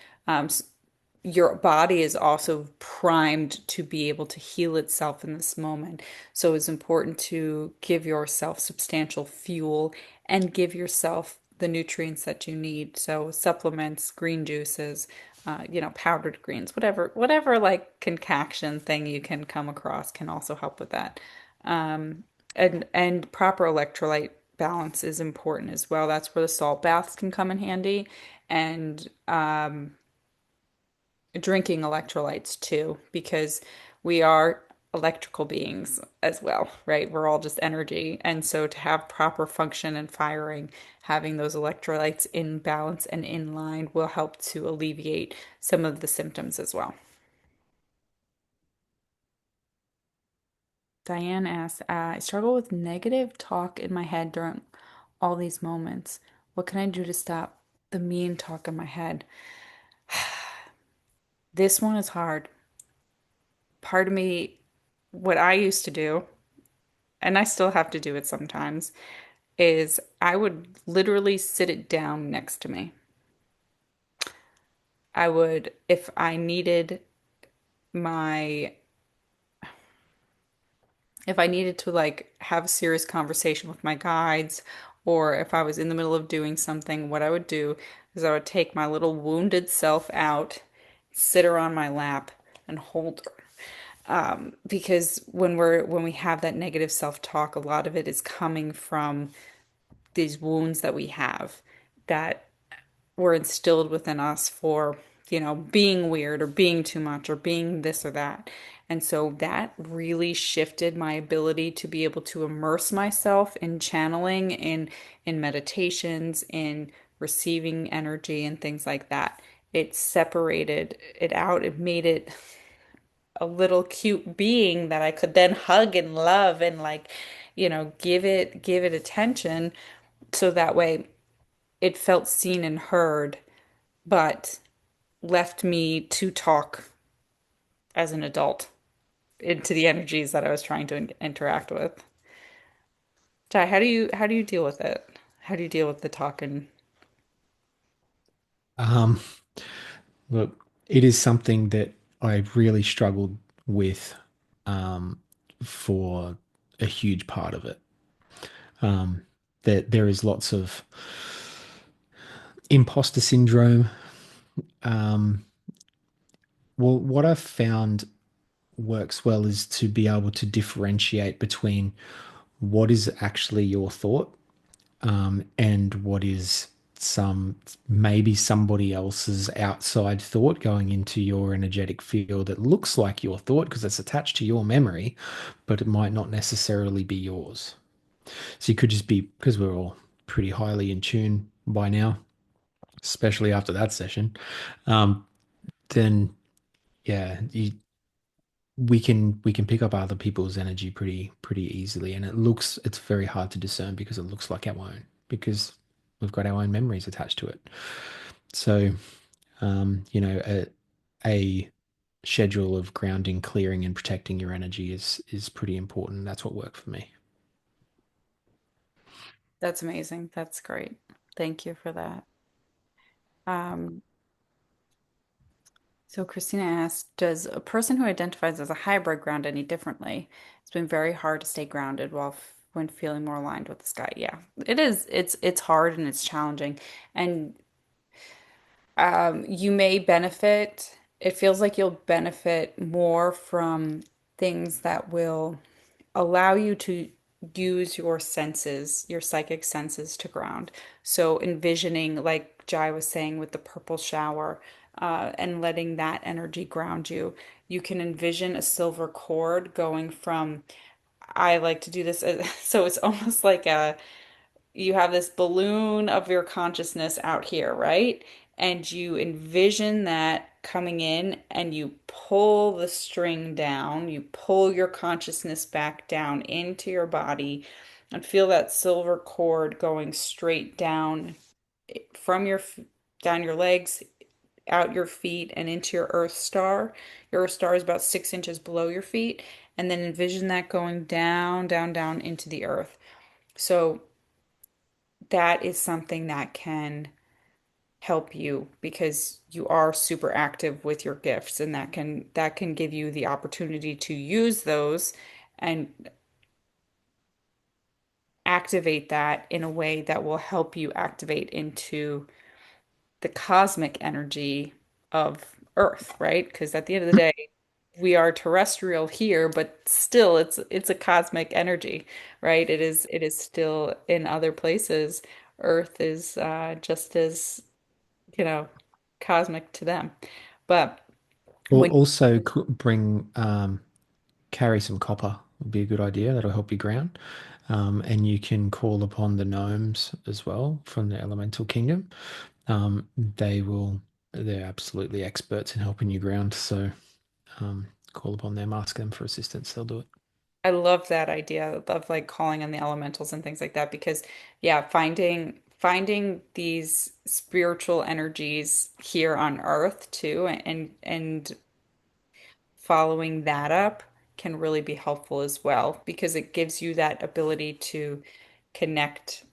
Your body is also primed to be able to heal itself in this moment. So it's important to give yourself substantial fuel and give yourself the nutrients that you need. So supplements, green juices, powdered greens, whatever like concoction thing you can come across can also help with that. And proper electrolyte balance is important as well. That's where the salt baths can come in handy, and drinking electrolytes too, because we are electrical beings as well, right? We're all just energy. And so to have proper function and firing, having those electrolytes in balance and in line will help to alleviate some of the symptoms as well. Diane asks, I struggle with negative talk in my head during all these moments. What can I do to stop the mean talk in my head? This one is hard. Part of me, what I used to do, and I still have to do it sometimes, is I would literally sit it down next to me. I would, if I needed my, if I needed to like have a serious conversation with my guides, or if I was in the middle of doing something, what I would do is I would take my little wounded self out, sit her on my lap, and hold her. Because when we have that negative self-talk, a lot of it is coming from these wounds that we have that were instilled within us for, being weird or being too much or being this or that. And so that really shifted my ability to be able to immerse myself in channeling, in meditations, in receiving energy and things like that. It separated it out. It made it a little cute being that I could then hug and love and like, give it attention so that way it felt seen and heard, but left me to talk as an adult into the energies that I was trying to interact with. Jai, how do you deal with it? How do you deal with the talking? Um, Look, it is something that I really struggled with um, for a huge part of it. Um, that there is lots of imposter syndrome. Um, well, what I've found works well is to be able to differentiate between what is actually your thought and what is some maybe somebody else's outside thought going into your energetic field that looks like your thought because it's attached to your memory, but it might not necessarily be yours. So you could just be, because we're all pretty highly in tune by now, especially after that session, um, then yeah, we can pick up other people's energy pretty easily, and it's very hard to discern because it looks like our own because we've got our own memories attached to it. So a schedule of grounding, clearing, and protecting your energy is pretty important. That's what worked for me. That's amazing. That's great. Thank you for that. Um, so Christina asked, does a person who identifies as a hybrid ground any differently? It's been very hard to stay grounded when feeling more aligned with the sky. Yeah, it is. It's hard and it's challenging. And you may benefit, it feels like you'll benefit more from things that will allow you to use your senses, your psychic senses to ground. So envisioning, like Jai was saying with the purple shower, and letting that energy ground you. You can envision a silver cord going from, I like to do this, so it's almost like you have this balloon of your consciousness out here, right? And you envision that coming in and you pull the string down, you pull your consciousness back down into your body and feel that silver cord going straight down from down your legs, out your feet and into your earth star. Your earth star is about 6 inches below your feet, and then envision that going down, down, down into the earth. So that is something that can help you because you are super active with your gifts, and that can give you the opportunity to use those and activate that in a way that will help you activate into the cosmic energy of Earth, right? Because at the end of the day, we are terrestrial here, but still it's a cosmic energy, right? It is still in other places. Earth is just as you know, cosmic to them. But Or when also bring carry some copper would be a good idea. That'll help you ground. And you can call upon the gnomes as well from the elemental kingdom. They will, they're absolutely experts in helping you ground. So call upon them, ask them for assistance. They'll do it. I love that idea of like calling on the elementals and things like that because yeah, finding these spiritual energies here on Earth too and following that up can really be helpful as well because it gives you that ability to connect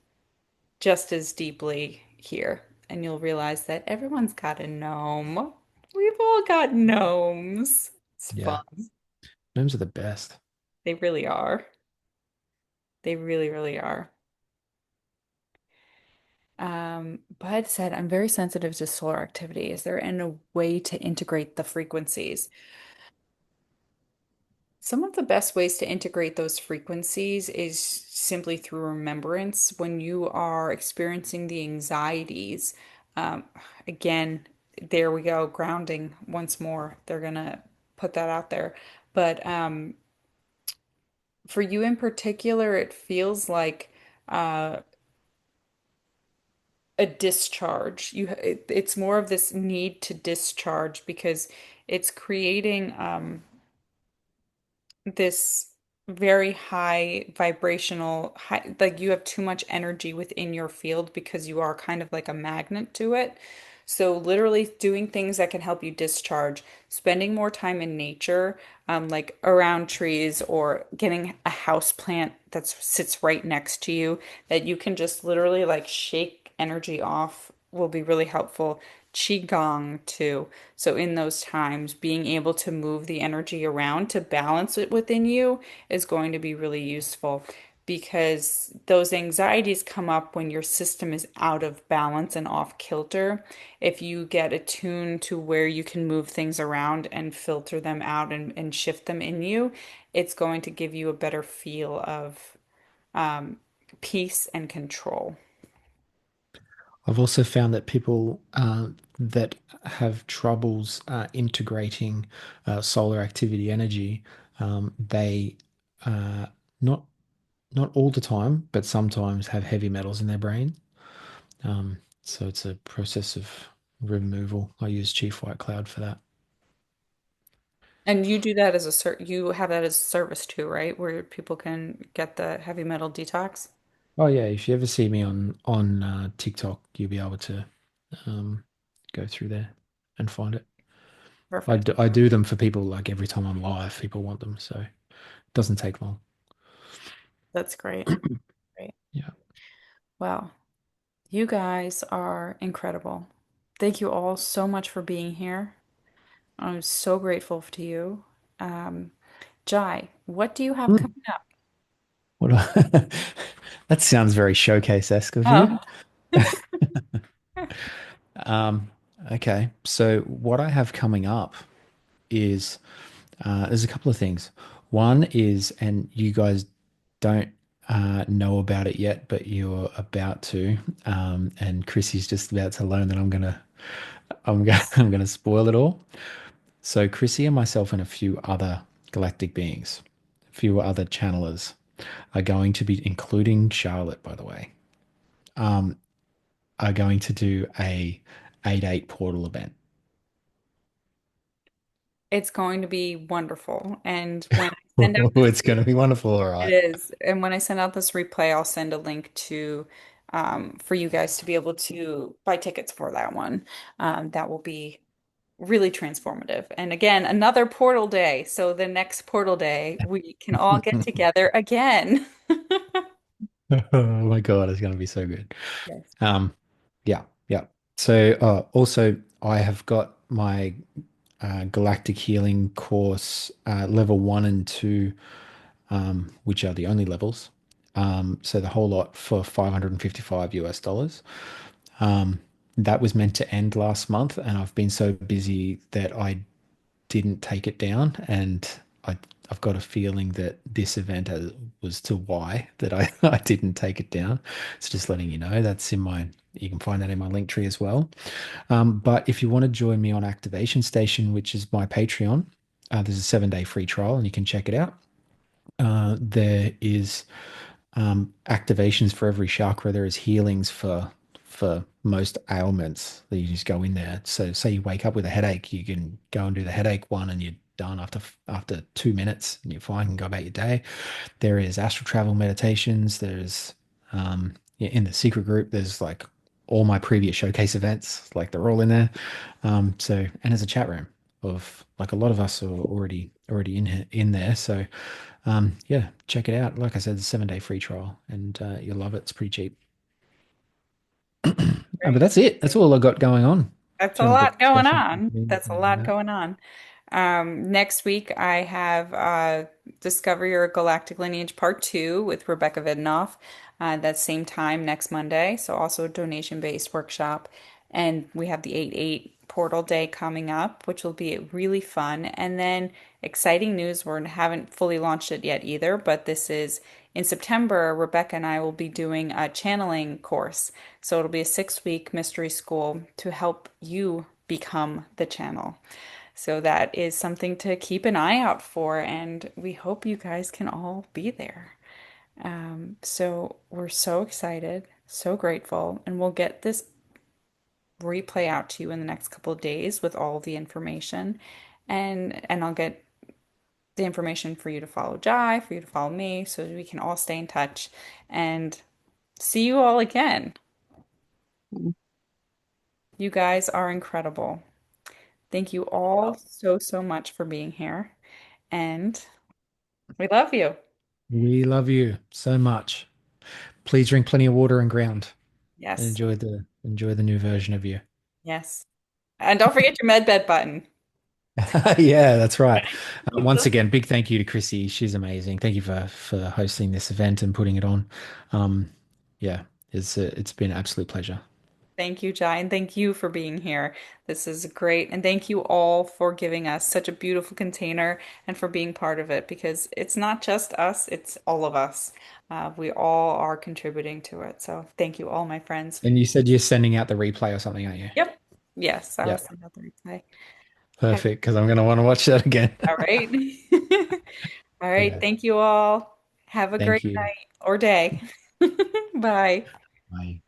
just as deeply here. And you'll realize that everyone's got a gnome. We've all got gnomes. It's fun. Yeah. Gnomes are the best. They really are. They really, really are. Bud said, I'm very sensitive to solar activity. Is there a way to integrate the frequencies? Some of the best ways to integrate those frequencies is simply through remembrance. When you are experiencing the anxieties, um, again, there we go, grounding once more. They're gonna put that out there. But for you in particular, it feels like uh, a discharge. It's more of this need to discharge because it's creating this. very high vibrational, like you have too much energy within your field because you are kind of like a magnet to it. So literally doing things that can help you discharge, spending more time in nature, like around trees or getting a house plant that sits right next to you that you can just literally like shake energy off will be really helpful. Qigong too. So in those times, being able to move the energy around to balance it within you is going to be really useful because those anxieties come up when your system is out of balance and off kilter. If you get attuned to where you can move things around and filter them out and shift them in you, it's going to give you a better feel of um, peace and control. I've also found that people that have troubles integrating solar activity energy, they uh, not not all the time, but sometimes have heavy metals in their brain. So it's a process of removal. I use Chief White Cloud for that. And you do that as you have that as a service too, right? Where people can get the heavy metal detox. Oh yeah, if you ever see me on TikTok, you'll be able to um, go through there and find it. Perfect. I do them for people like every time I'm live, people want them, so it doesn't take long. That's great. Great. Yeah. Well, you guys are incredible. Thank you all so much for being here. I'm so grateful to you. Um, Jai, what do you have Mm. coming up? What that sounds very showcase-esque of you. Oh, Um, okay, so what I have coming up is there's a couple of things. One is, and you guys don't know about it yet, but you're about to. And Chrissy's just about to learn that I'm gonna spoil it all. So Chrissy and myself and a few other galactic beings, a few other channelers are going to be, including Charlotte, by the way, um, are going to do a 8-8 portal event. it's going to be wonderful. And when I send out Oh, this, it's going to be wonderful. All it right. is. And when I send out this replay, I'll send a link to for you guys to be able to buy tickets for that one. That will be really transformative. And again, another portal day. So the next portal day, we can all get together again. Oh my God, it's going to be so good. Yes. Um, yeah, yeah. So also, I have got my Galactic Healing course, level 1 and 2, which are the only levels. So the whole lot for 555 US dollars. Um, that was meant to end last month, and I've been so busy that I didn't take it down, and I I've got a feeling that this event was to why that I didn't take it down. So just letting you know, that's in my you can find that in my link tree as well. But if you want to join me on Activation Station, which is my Patreon, there's a 7-day free trial and you can check it out. There is activations for every chakra. There is healings for most ailments that you just go in there. So say you wake up with a headache, you can go and do the headache one and you're done after 2 minutes and you're fine and go about your day. There is astral travel meditations. There's yeah, in the secret group, there's like all my previous showcase events, like they're all in there. So and there's a chat room of like a lot of us are already in there. So yeah, check it out. Like I said, it's a 7-day free trial, and you'll love it. It's pretty cheap. But Great. that's it. That's all I got going on in That's a terms of lot going special on. meetings That's a and all lot that. going on. Next week, I have Discover Your Galactic Lineage Part 2 with Rebecca Vidinoff. That same time next Monday. So also a donation-based workshop. And we have the 8/8 Portal Day coming up, which will be really fun. And then exciting news, we haven't fully launched it yet either, but this is in September, Rebecca and I will be doing a channeling course. So it'll be a 6-week mystery school to help you become the channel. So that is something to keep an eye out for, and we hope you guys can all be there. So we're so excited, so grateful, and we'll get this replay out to you in the next couple of days with all the information, and I'll get the information for you to follow Jai, for you to follow me, so we can all stay in touch and see you all again. You guys are incredible. Thank you all so, so much for being here. And we love you. We love you so much. Please drink plenty of water and ground and Yes. enjoy the new version of you. Yes. And don't forget your med bed button. Yeah, that's right. Once again, big thank you to Krissy. She's amazing. Thank you for hosting this event and putting it on. Um, yeah, it's been an absolute pleasure. Thank you, Jai, and thank you for being here. This is great. And thank you all for giving us such a beautiful container and for being part of it because it's not just us, it's all of us. We all are contributing to it. So thank you all, my friends. And you said you're sending out the replay or something, aren't you? Yep. Yes, I will Yeah, send out the replay. Have, perfect. Because I'm gonna want to watch that again. all right. All right. Yeah, Thank you all. Have a great thank you. night or day. Bye. Bye.